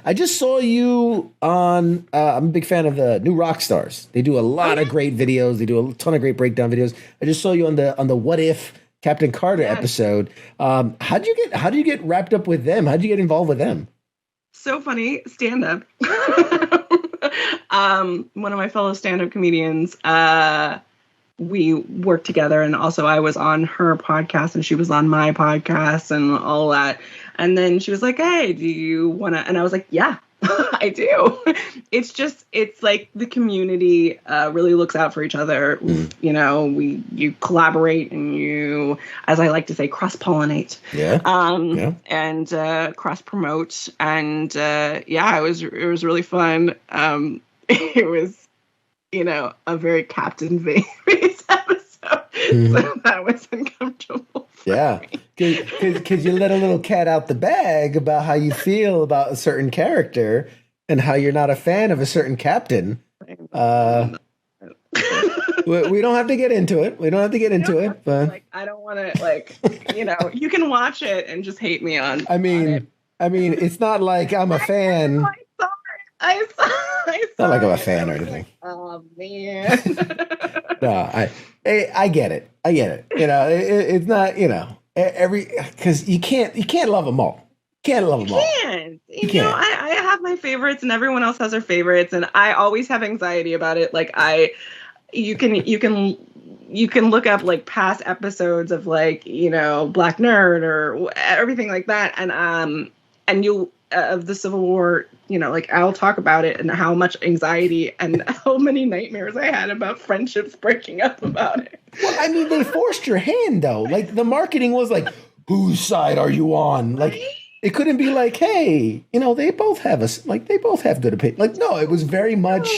I just saw you on. I'm a big fan of the new rock stars. They do a lot of great videos. They do a ton of great breakdown videos. I just saw you on the What If Captain Carter episode. How do you get wrapped up with them? How would you get involved with them? So funny, stand up. One of my fellow stand-up comedians, we worked together, and also I was on her podcast and she was on my podcast and all that. And then she was like, "Hey, do you want to?" And I was like, "Yeah, I do." It's like the community really looks out for each other. You know, you collaborate and you, as I like to say, cross-pollinate. And cross-promote. And it was really fun. It was, a very Captain Vegas episode. So that was uncomfortable. Because you let a little cat out the bag about how you feel about a certain character and how you're not a fan of a certain captain. We don't have to get into it. But I don't want to, you can watch it and just hate me on. I mean, it's not like I'm a fan. I saw not like I'm a fan or anything. Oh man. No, I get it. It's not, because you can't love them all. You can't. I have my favorites and everyone else has their favorites, and I always have anxiety about it. Like you can look up like past episodes of Black Nerd or everything like that, and you'll of the Civil War, I'll talk about it and how much anxiety and how many nightmares I had about friendships breaking up about it. Well, I mean, they forced your hand though. Like the marketing was like, whose side are you on? Like it couldn't be like, hey, they both have good opinion. Like, no, it was very much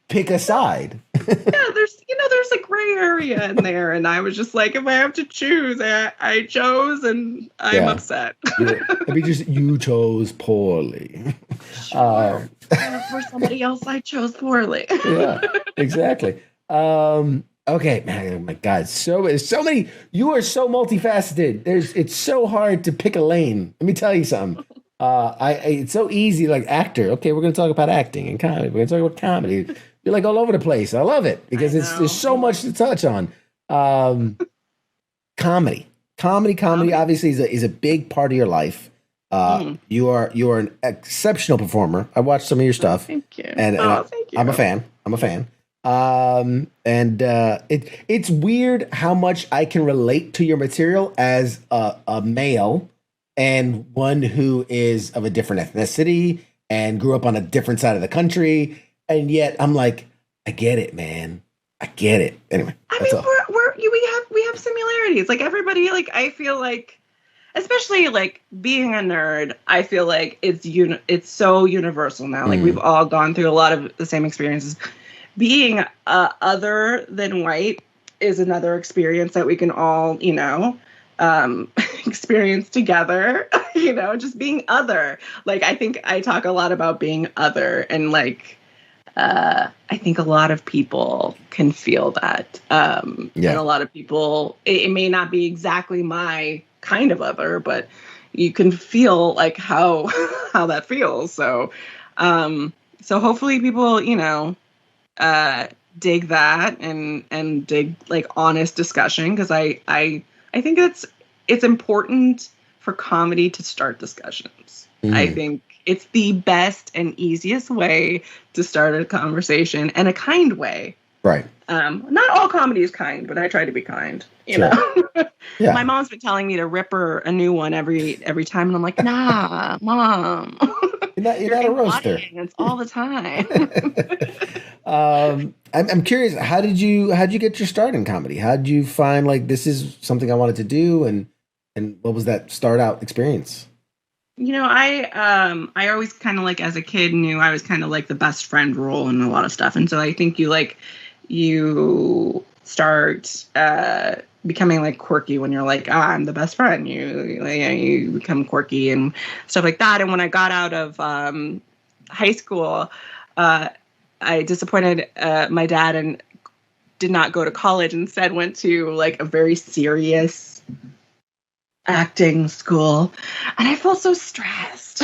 pick a side. There's a gray area in there, and I was just like, if I have to choose, I chose, and I'm upset. You chose poorly. Sure. For somebody else, I chose poorly. Yeah, exactly. Okay, man. Oh my God, so many. You are so multifaceted. It's so hard to pick a lane. Let me tell you something. It's so easy, like actor. Okay, we're gonna talk about acting and comedy. We're gonna talk about comedy. You're like all over the place. I love it because there's so much to touch on. Comedy obviously is a big part of your life. You are an exceptional performer. I watched some of your stuff. Thank you. And thank you. I'm a fan. It's weird how much I can relate to your material as a male and one who is of a different ethnicity and grew up on a different side of the country. And yet I'm like, I get it, man. I get it. Anyway, I mean, we have similarities. Like everybody, like I feel like, especially like being a nerd, I feel like it's so universal now. Like we've all gone through a lot of the same experiences. Being other than white is another experience that we can all, experience together. Just being other. Like I think I talk a lot about being other, and like. I think a lot of people can feel that. And a lot of people, it may not be exactly my kind of other, but you can feel like how that feels. So hopefully people, dig that and dig like honest discussion. Cause I think it's important for comedy to start discussions. I think it's the best and easiest way to start a conversation, and a kind way. Right. Not all comedy is kind, but I try to be kind. You know. Yeah. My mom's been telling me to rip her a new one every time, and I'm like, nah, Mom. You're not a roaster. It's all the time. I'm curious. How did you get your start in comedy? How did you find like this is something I wanted to do, and what was that start out experience? I always kind of like as a kid knew I was kind of like the best friend role in a lot of stuff. And so I think you start becoming like quirky when you're like, I'm the best friend. You become quirky and stuff like that. And when I got out of high school, I disappointed my dad and did not go to college. Instead went to like a very serious acting school, and I felt so stressed.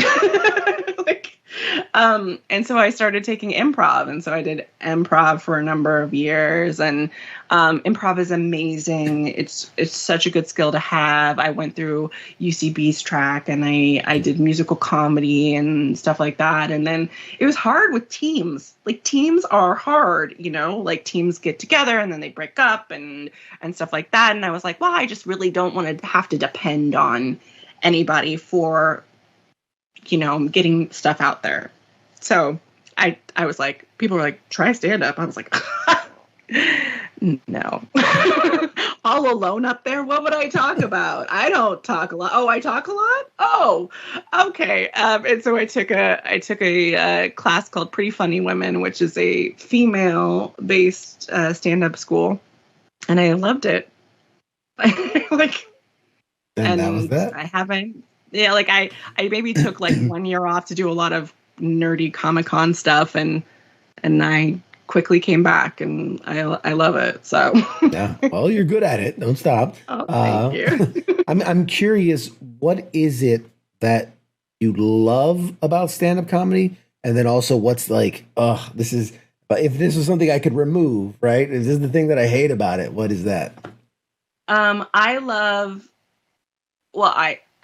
And so I started taking improv, and so I did improv for a number of years, and improv is amazing. It's such a good skill to have. I went through UCB's track, and I did musical comedy and stuff like that. And then it was hard with teams. Like teams are hard, like teams get together and then they break up and stuff like that. And I was like, well, I just really don't want to have to depend on anybody for getting stuff out there. So I was like, people were like, try stand up. I was like, no. All alone up there? What would I talk about? I don't talk a lot. Oh, I talk a lot? Oh, okay. And so I took a class called Pretty Funny Women, which is a female-based stand-up school. And I loved it. And that was that. I haven't. Yeah, like I maybe took like 1 year off to do a lot of nerdy Comic Con stuff, and I quickly came back, and I love it. So yeah, well, you're good at it. Don't stop. Oh, thank you. I'm curious, what is it that you love about stand-up comedy, and then also what's like, this is. But if this was something I could remove, right? If this is the thing that I hate about it, what is that? I love. Well,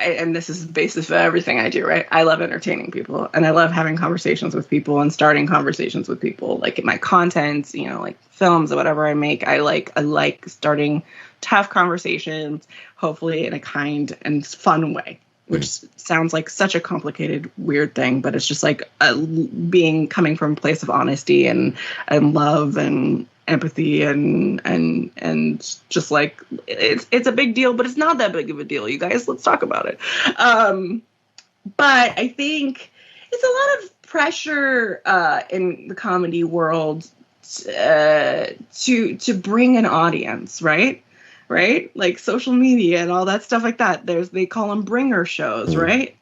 and this is the basis of everything I do, right? I love entertaining people, and I love having conversations with people and starting conversations with people. Like in my content, like films or whatever I make, I like starting tough conversations, hopefully in a kind and fun way, which sounds like such a complicated, weird thing, but it's just like coming from a place of honesty and love and empathy and just like it's a big deal, but it's not that big of a deal, you guys. Let's talk about it. But I think it's a lot of pressure in the comedy world to bring an audience, right? Like social media and all that stuff like that. They call them bringer shows, right?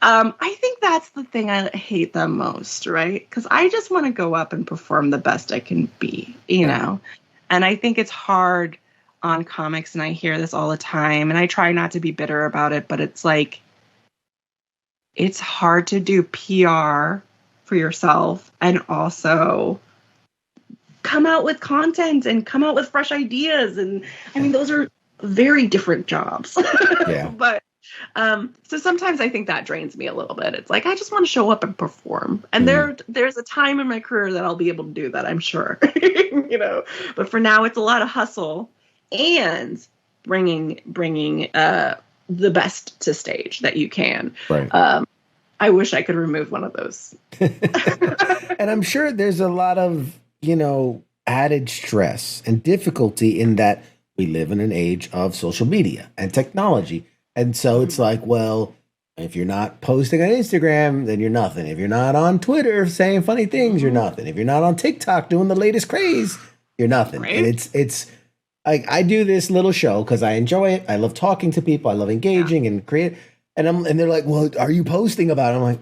I think that's the thing I hate the most, right? Because I just want to go up and perform the best I can be, And I think it's hard on comics, and I hear this all the time, and I try not to be bitter about it, but it's like, it's hard to do PR for yourself and also come out with content and come out with fresh ideas. And I mean, those are very different jobs. Yeah. But so sometimes I think that drains me a little bit. It's like, I just want to show up and perform. And there's a time in my career that I'll be able to do that, I'm sure. But for now, it's a lot of hustle and bringing the best to stage that you can. Right. I wish I could remove one of those. And I'm sure there's a lot of, added stress and difficulty in that we live in an age of social media and technology. And so it's like, well, if you're not posting on Instagram, then you're nothing. If you're not on Twitter saying funny things, you're nothing. If you're not on TikTok doing the latest craze, you're nothing. Right? And it's like, I do this little show because I enjoy it. I love talking to people. I love engaging and create. And they're like, well, are you posting about it? I'm like,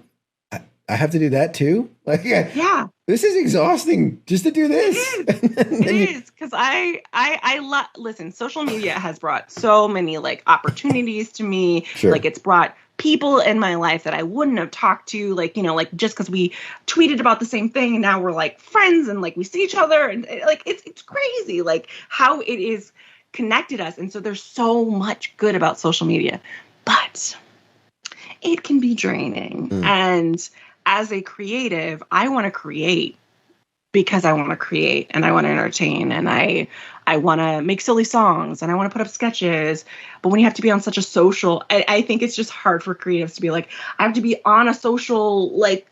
I have to do that too? Like, yeah. This is exhausting just to do this. It is because I listen, social media has brought so many like opportunities to me. Sure. Like it's brought people in my life that I wouldn't have talked to, like, like just because we tweeted about the same thing and now we're like friends and like we see each other and like it's crazy like how it is connected us. And so there's so much good about social media, but it can be draining. And as a creative, I want to create because I want to create and I want to entertain and I want to make silly songs and I want to put up sketches. But when you have to be on such a social, I think it's just hard for creatives to be like, I have to be on a social like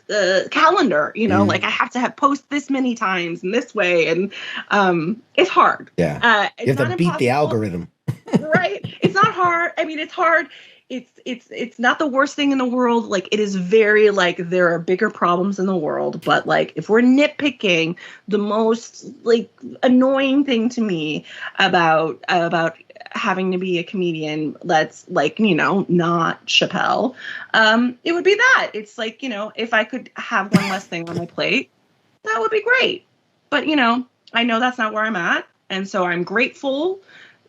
calendar, like I have to have post this many times in this way. And it's hard. Yeah. You have to beat the algorithm. Right. It's not hard. I mean, it's hard it's not the worst thing in the world. Like, it is very, like, there are bigger problems in the world, but, like, if we're nitpicking, the most, like, annoying thing to me about having to be a comedian that's, like, you know, not Chappelle, it would be that. It's like, you know, if I could have one less thing on my plate, that would be great. But, you know, I know that's not where I'm at, and so I'm grateful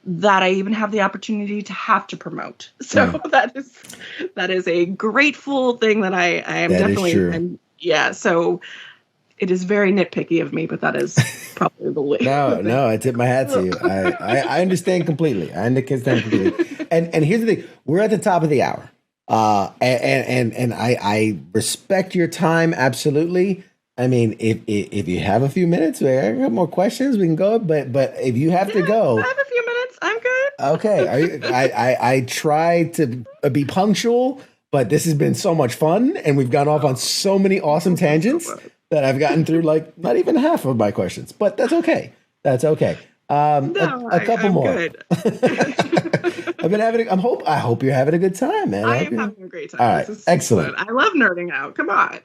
that I even have the opportunity to have to promote. So that is a grateful thing that I am that definitely. Is true. And yeah, so it is very nitpicky of me, but that is probably the way. No, I tip my hat to you. I understand completely. I understand completely. And here's the thing: we're at the top of the hour, and I respect your time absolutely. I mean, if you have a few minutes, I got more questions. We can go, but if you have to go, I have a few minutes. I'm good. Okay, I try to be punctual, but this has been so much fun, and we've gone off on so many awesome tangents that I've gotten through like not even half of my questions. But that's okay. That's okay. A couple more. Good. I've been having. I hope you're having a good time, man. I am having a great time. All right, excellent. I love nerding out. Come on.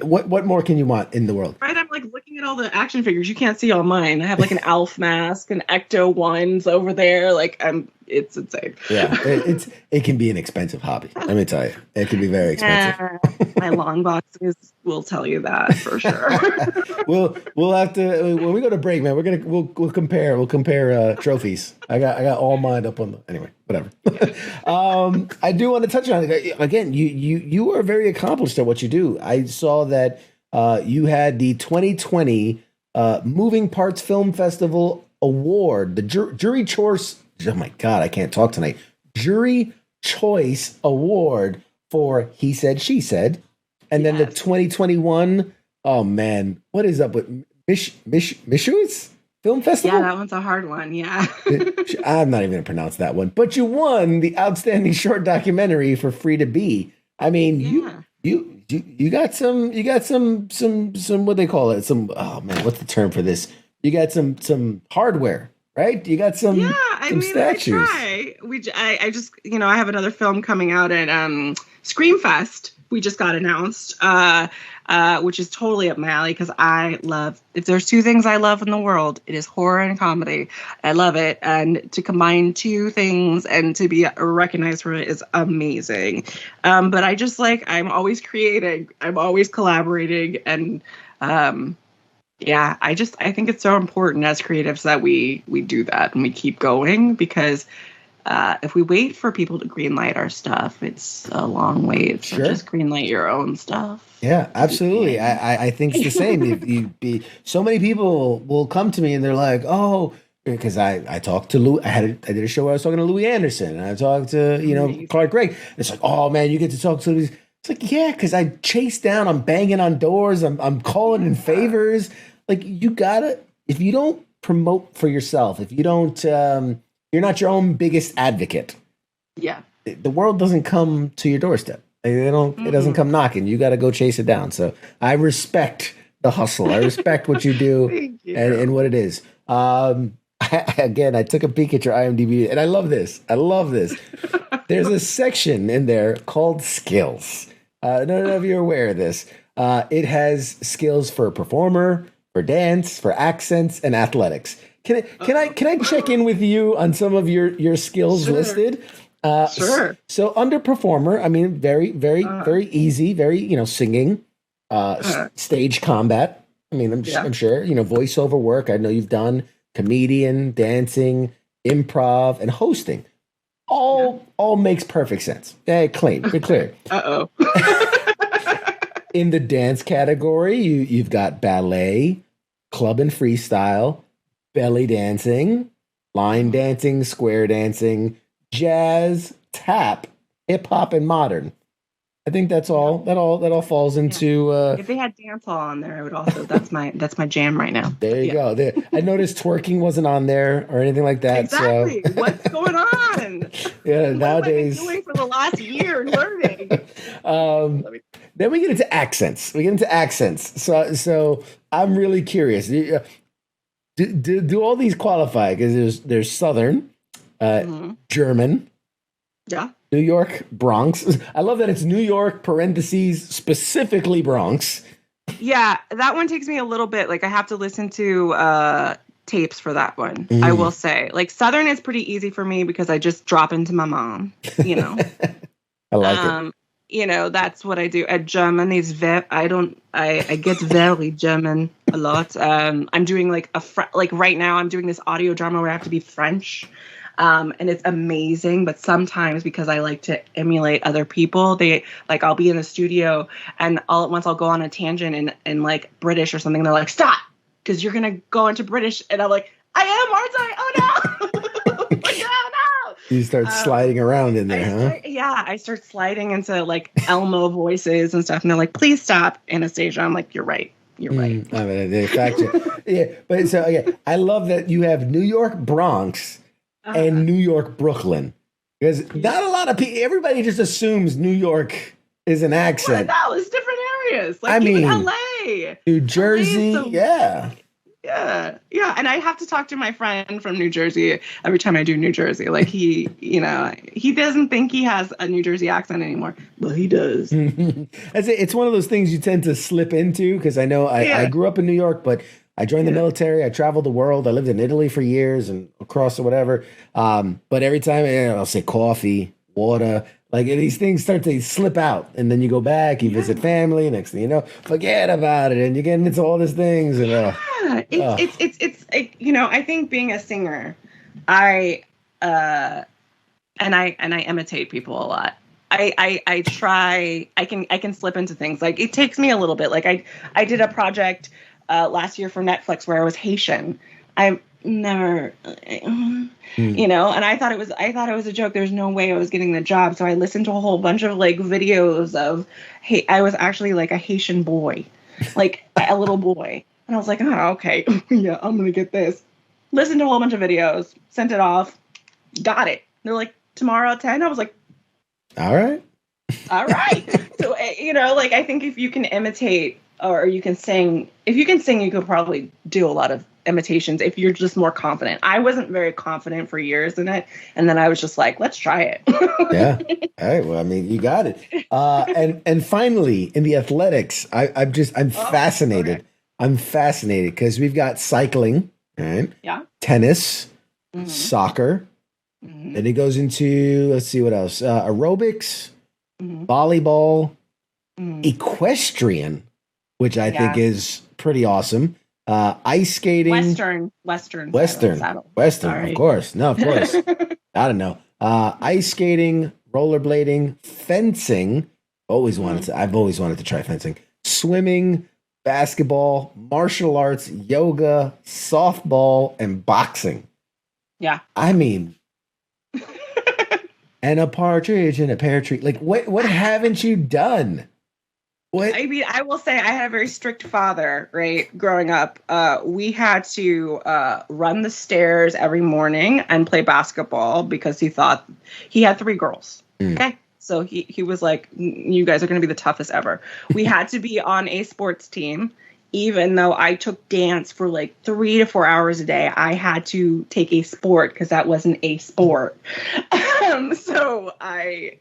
What more can you want in the world? Right, I'm like looking at all the action figures. You can't see all mine. I have like an Alf mask, an Ecto ones over there. Like, it's insane. Yeah, it can be an expensive hobby. Let me tell you, it can be very expensive. My long boxes will tell you that for sure. we'll have to when we go to break, man. We'll compare trophies. I got all mine up on the anyway. Whatever. I do want to touch on it again. You are very accomplished at what you do. I saw that you had the 2020 Moving Parts Film Festival Award, the jury choice. Oh my God, I can't talk tonight. Jury Choice Award for He Said, She Said. And then the 2021, oh man, what is up with Mishu's Film Festival? Yeah, that one's a hard one, yeah. I'm not even going to pronounce that one. But you won the Outstanding Short Documentary for Free to Be. I mean, you got some what they call it? Some, oh man, what's the term for this? You got some hardware. Right? You got some statues. I try. I just, you know, I have another film coming out at Screamfest. We just got announced, which is totally up my alley because if there's two things I love in the world, it is horror and comedy. I love it. And to combine two things and to be recognized for it is amazing. But I just I'm always creating, I'm always collaborating, and yeah, I think it's so important as creatives that we do that and we keep going, because if we wait for people to greenlight our stuff, it's a long wait. So just greenlight your own stuff. Yeah, absolutely. I think it's the same. So many people will come to me and they're like, oh, because I talked to Lou. I did a show where I was talking to Louis Anderson, and I talked to Clark Gregg. It's like, oh man, you get to talk to these. It's like, yeah, because I chase down, I'm banging on doors, I'm calling in favors. Like, you gotta, if you don't promote for yourself, if you don't, you're not your own biggest advocate. Yeah, the world doesn't come to your doorstep. They don't. It doesn't come knocking. You got to go chase it down. So I respect the hustle. I respect what you do and what it is. Again, I took a peek at your IMDb, and I love this. There's a section in there called skills. I don't know if you're aware of this. It has skills for performer, for dance, for accents, and athletics. Can I check in with you on some of your skills listed? Sure. So under performer, I mean, very easy, very singing, stage combat. I mean, I'm sure voiceover work. I know you've done comedian, dancing, improv, and hosting. All makes perfect sense. Good clear. In the dance category, you've got ballet, club and freestyle, belly dancing, line dancing, square dancing, jazz, tap, hip hop, and modern. I think that's all. That all falls into. If they had dance hall on there, I would also. That's my jam right now. There you go. There. I noticed twerking wasn't on there or anything like that. Exactly. So. What's going on? Yeah, nowadays. What have I been doing for the last year learning? Then we get into accents. So I'm really curious. Do all these qualify? Because there's Southern, German, Yeah. New York, Bronx. I love that it's New York, parentheses, specifically Bronx. Yeah, that one takes me a little bit. Like I have to listen to tapes for that one. I will say. Like Southern is pretty easy for me because I just drop into my mom, you know. I like it. You know, that's what I do. German is I get very German a lot. I'm doing like like right now I'm doing this audio drama where I have to be French. And it's amazing, but sometimes because I like to emulate other people, I'll be in the studio and all at once I'll go on a tangent and like British or something. They're like, stop, because you're going to go into British. And I'm like, I am, aren't I? Oh no. Like, oh, no. You start sliding around in there, I start sliding into like Elmo voices and stuff. And they're like, please stop, Anastasia. I'm like, you're right. You're right. I mean, they fact check. Yeah. But so, I love that you have New York, Bronx, and New York, Brooklyn, because not a lot of people. Everybody just assumes New York is an accent. No, it's different areas. Like even LA, New Jersey, yeah. And I have to talk to my friend from New Jersey every time I do New Jersey. Like he doesn't think he has a New Jersey accent anymore, but he does. It's one of those things you tend to slip into because I know I grew up in New York, but I joined the military. I traveled the world. I lived in Italy for years and across or whatever. But every time I'll say coffee, water, like these things start to slip out. And then you go back, you visit family. Next thing you know, forget about it. And you get into all these things. And it's I think being a singer, I imitate people a lot. I try, I can slip into things. Like it takes me a little bit. Like I did a project last year for Netflix where I was Haitian. I've never, and I thought it was a joke. There's no way I was getting the job. So I listened to a whole bunch of like videos of, I was actually like a Haitian boy, like a little boy. And I was like, oh, okay. Yeah, I'm going to get this. Listened to a whole bunch of videos, sent it off, got it. They're like, tomorrow at 10. I was like, all right. So, I think if you can imitate or you can sing, you could probably do a lot of imitations if you're just more confident. I wasn't very confident for years in it. And then I was just like, let's try it. Yeah. All right. Well, I mean, you got it. And finally in the athletics, I'm fascinated. Okay. I'm fascinated because we've got cycling, right? Yeah. Tennis, soccer. Then it goes into, let's see what else. Aerobics, volleyball, equestrian, which I think is pretty awesome. Ice skating. Western, of course. No, of course. I don't know. Ice skating, rollerblading, fencing. I've always wanted to try fencing. Swimming, basketball, martial arts, yoga, softball, and boxing. Yeah. I mean, and a partridge in a pear tree. Like, what haven't you done? What? I mean, I will say I had a very strict father, right? Growing up, we had to run the stairs every morning and play basketball because he thought he had 3 girls. Okay. So he was like, you guys are going to be the toughest ever. We had to be on a sports team. Even though I took dance for like 3 to 4 hours a day, I had to take a sport because that wasn't a sport. So I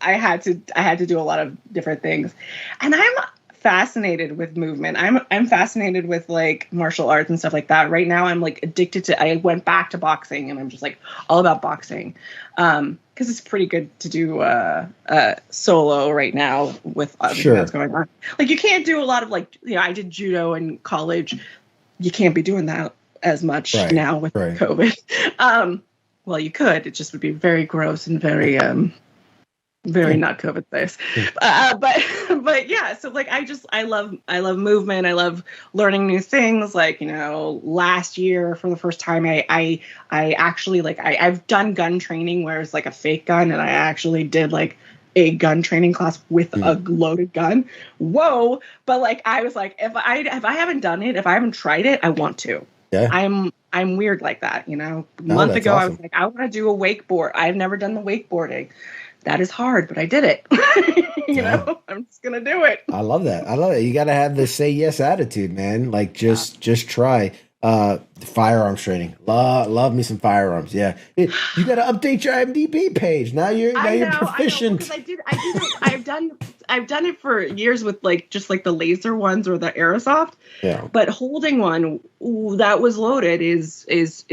had to do a lot of different things, and I'm fascinated with movement. I'm fascinated with like martial arts and stuff like that. Right now, I'm like addicted to. I went back to boxing, and I'm just like all about boxing. Because it's pretty good to do solo right now with everything that's going on. Like you can't do a lot of like, I did judo in college. You can't be doing that as much now with COVID. Well, you could. It just would be very gross and very not COVID safe. But yeah, so like I love movement. I love learning new things. Like, last year for the first time I actually I've done gun training where it's like a fake gun, and I actually did like a gun training class with a loaded gun. Whoa. But like I was like, if I haven't done it, if I haven't tried it, I want to. Yeah. I'm weird like that, A month ago awesome. I was like, I want to do a wakeboard. I've never done the wakeboarding. That is hard, but I did it. I'm just going to do it. I love that. You got to have the say yes attitude, man. Like just try. Firearms training. Love me some firearms. Yeah. You got to update your IMDb page. Now you're proficient. Because I've done it for years with like just like the laser ones or the airsoft. Yeah. But holding one that was loaded is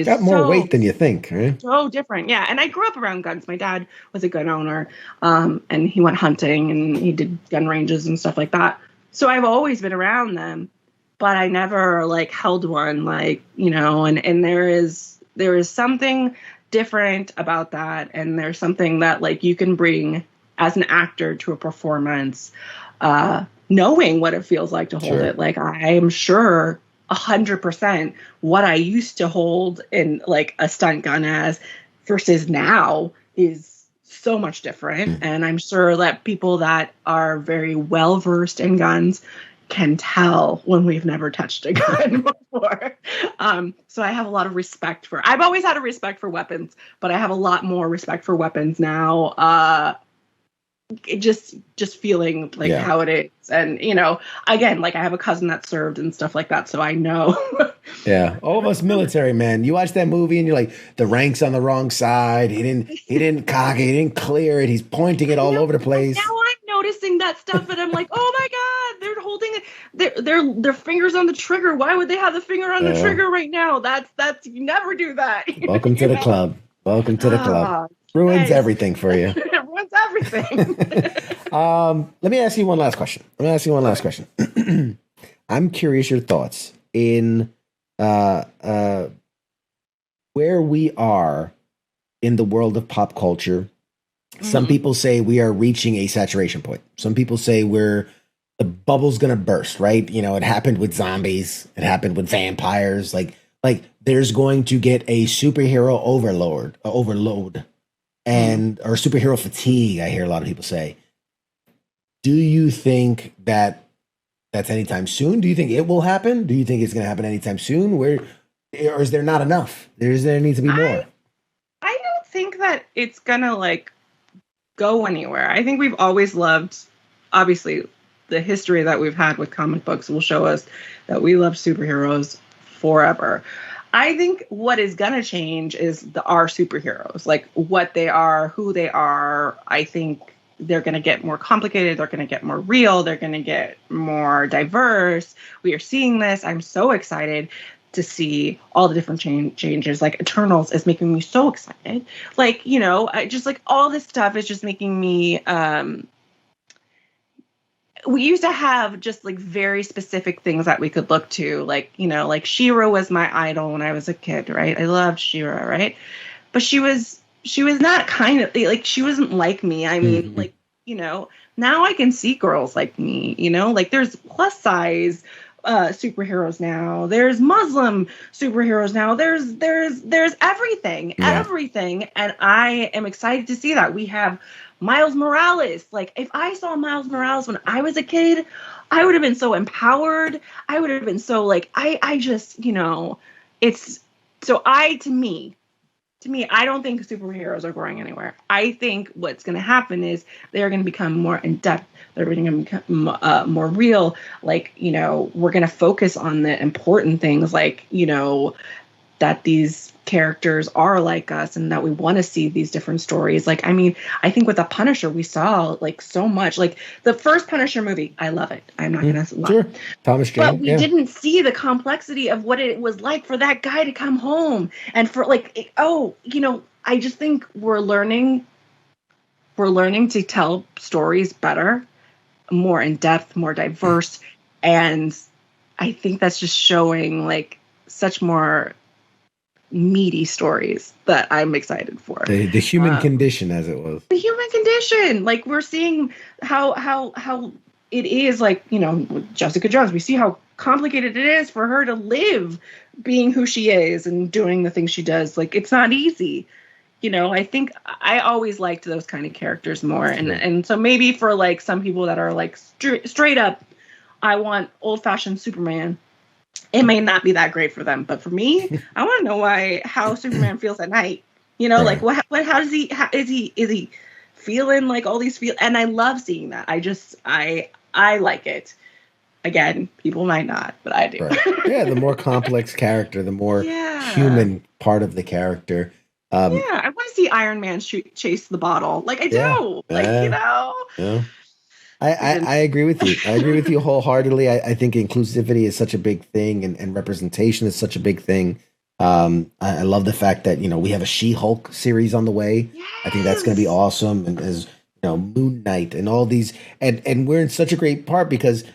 got more weight than you think, right? So different. Yeah. And I grew up around guns. My dad was a gun owner. And he went hunting and he did gun ranges and stuff like that. So I've always been around them. But I never like held one, like, you know, and there is something different about that. And there's something that like you can bring as an actor to a performance, knowing what it feels like to hold it. Like I'm sure 100% what I used to hold in like a stunt gun as versus now is so much different. And I'm sure that people that are very well versed in guns can tell when we've never touched a gun before. So I have a lot of respect I've always had a respect for weapons, but I have a lot more respect for weapons now. Just feeling like how it is. And, you know, again, like I have a cousin that served and stuff like that. So I know. Yeah. All of us military men, you watch that movie and you're like, the rank's on the wrong side. He didn't cock it. He didn't clear it. He's pointing it all over the place. Now I'm noticing that stuff and I'm like, oh my God, they're holding it. Their fingers on the trigger. Why would they have the finger on the trigger right now? That's you never do that. Welcome to the club. Welcome to the club. Ruins everything for you. It ruins everything. Let me ask you one last question. I'm curious your thoughts in where we are in the world of pop culture. Some people say we are reaching a saturation point. Some people say the bubble's gonna burst, right? You know, it happened with zombies, it happened with vampires, like there's going to get a superhero overload and or superhero fatigue, I hear a lot of people say. Do you think that that's anytime soon? Do you think it will happen? Do you think it's going to happen anytime soon? Or is there not enough? There needs to be more. I don't think that it's going to like go anywhere. I think we've always loved, obviously, the history that we've had with comic books will show us that we love superheroes forever. I think what is going to change is our superheroes, like what they are, who they are. I think they're going to get more complicated. They're going to get more real. They're going to get more diverse. We are seeing this. I'm so excited to see all the different changes. Like Eternals is making me so excited. Like, you know, just like all this stuff is just making me, we used to have just like very specific things that we could look to, like, you know, like She-Ra was my idol when I was a kid, right? I loved She-Ra, right? But she was not kind of like, she wasn't like me. I mean, like, you know, now I can see girls like me, you know, like there's plus size superheroes now. There's Muslim superheroes now. There's everything. And I am excited to see that. We have Miles Morales. Like if I saw Miles Morales when I was a kid, I would have been so empowered. I would have been so like, I just, you know, it's so to me, I don't think superheroes are going anywhere. I think what's going to happen is they're going to become more in depth. They're going to become more real. Like, you know, we're going to focus on the important things, like, you know, that these characters are like us and that we want to see these different stories. Like, I mean, I think with The Punisher, we saw like so much. Like the first Punisher movie, I love it. I'm not going to lie. Sure. Thomas Jane. But we didn't see the complexity of what it was like for that guy to come home and for like, you know, I just think we're learning to tell stories better, more in depth, more diverse. And I think that's just showing like such more meaty stories that I'm excited for. The human condition, as it was. The human condition. Like we're seeing how it is, like, you know, Jessica Jones. We see how complicated it is for her to live being who she is and doing the things she does. Like it's not easy. You know, I think I always liked those kind of characters more. And so maybe for like some people that are like straight up, I want old fashioned Superman. It may not be that great for them, but for me, I want to know how Superman feels at night. You know, like how does he? Is he feeling like all these feel? And I love seeing that. I like it. Again, people might not, but I do. Right. Yeah, the more complex character, the more human part of the character. I want to see Iron Man chase the bottle. Like, I do. Yeah. I agree with you. I agree with you wholeheartedly. I think inclusivity is such a big thing, and representation is such a big thing. I love the fact that, we have a She-Hulk series on the way. Yes. I think that's going to be awesome. And as Moon Knight and all these, and we're in such a great part because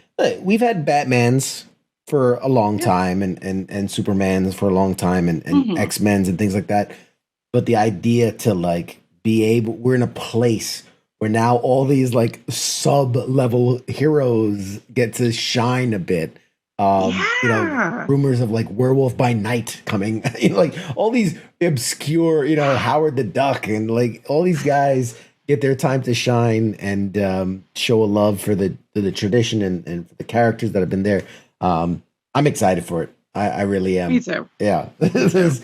we've had Batmans for a long time and Supermans for a long time and X-Men's and things like that. But the idea to we're in a place where now all these sub-level heroes get to shine a bit. Rumors of Werewolf by Night coming, all these obscure, Howard the Duck and all these guys get their time to shine and show a love for the tradition and for the characters that have been there. I'm excited for it. I really am. Me too. Yeah. there's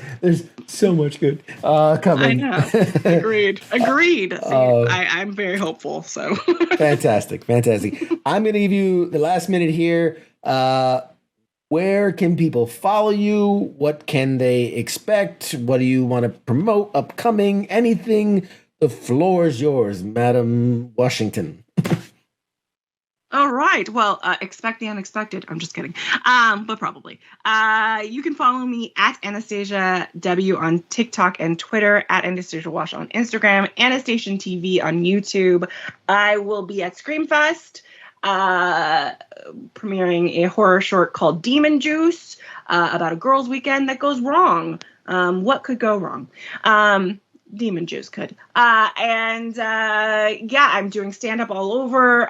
so much good coming. I know. Agreed. I'm very hopeful. So Fantastic. I'm going to give you the last minute here. Where can people follow you? What can they expect? What do you want to promote? Upcoming? Anything? The floor is yours, Madam Washington. All right. Well, expect the unexpected. I'm just kidding. But probably. You can follow me at Anastasia W on TikTok and Twitter, at Anastasia Wash on Instagram, Anastasia TV on YouTube. I will be at Screamfest, premiering a horror short called Demon Juice, about a girls' weekend that goes wrong. What could go wrong? Demon Juice could. I'm doing stand-up all over,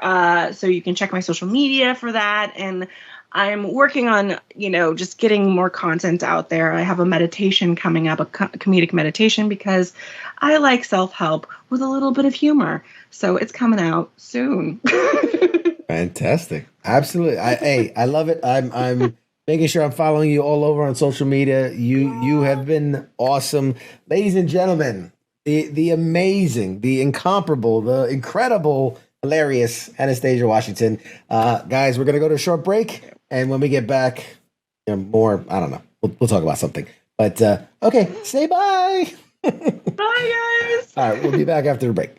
so you can check my social media for that. And I'm working on, just getting more content out there. I have a meditation coming up, a comedic meditation, because I like self-help with a little bit of humor. So it's coming out soon. Fantastic. Absolutely. I love it. I'm making sure I'm following you all over on social media. You have been awesome. Ladies and gentlemen, the amazing, the incomparable, the incredible, hilarious Anastasia Washington. Guys, we're going to go to a short break. And when we get back, more, I don't know. We'll talk about something. But, okay, say bye. Bye, guys. All right, we'll be back after the break.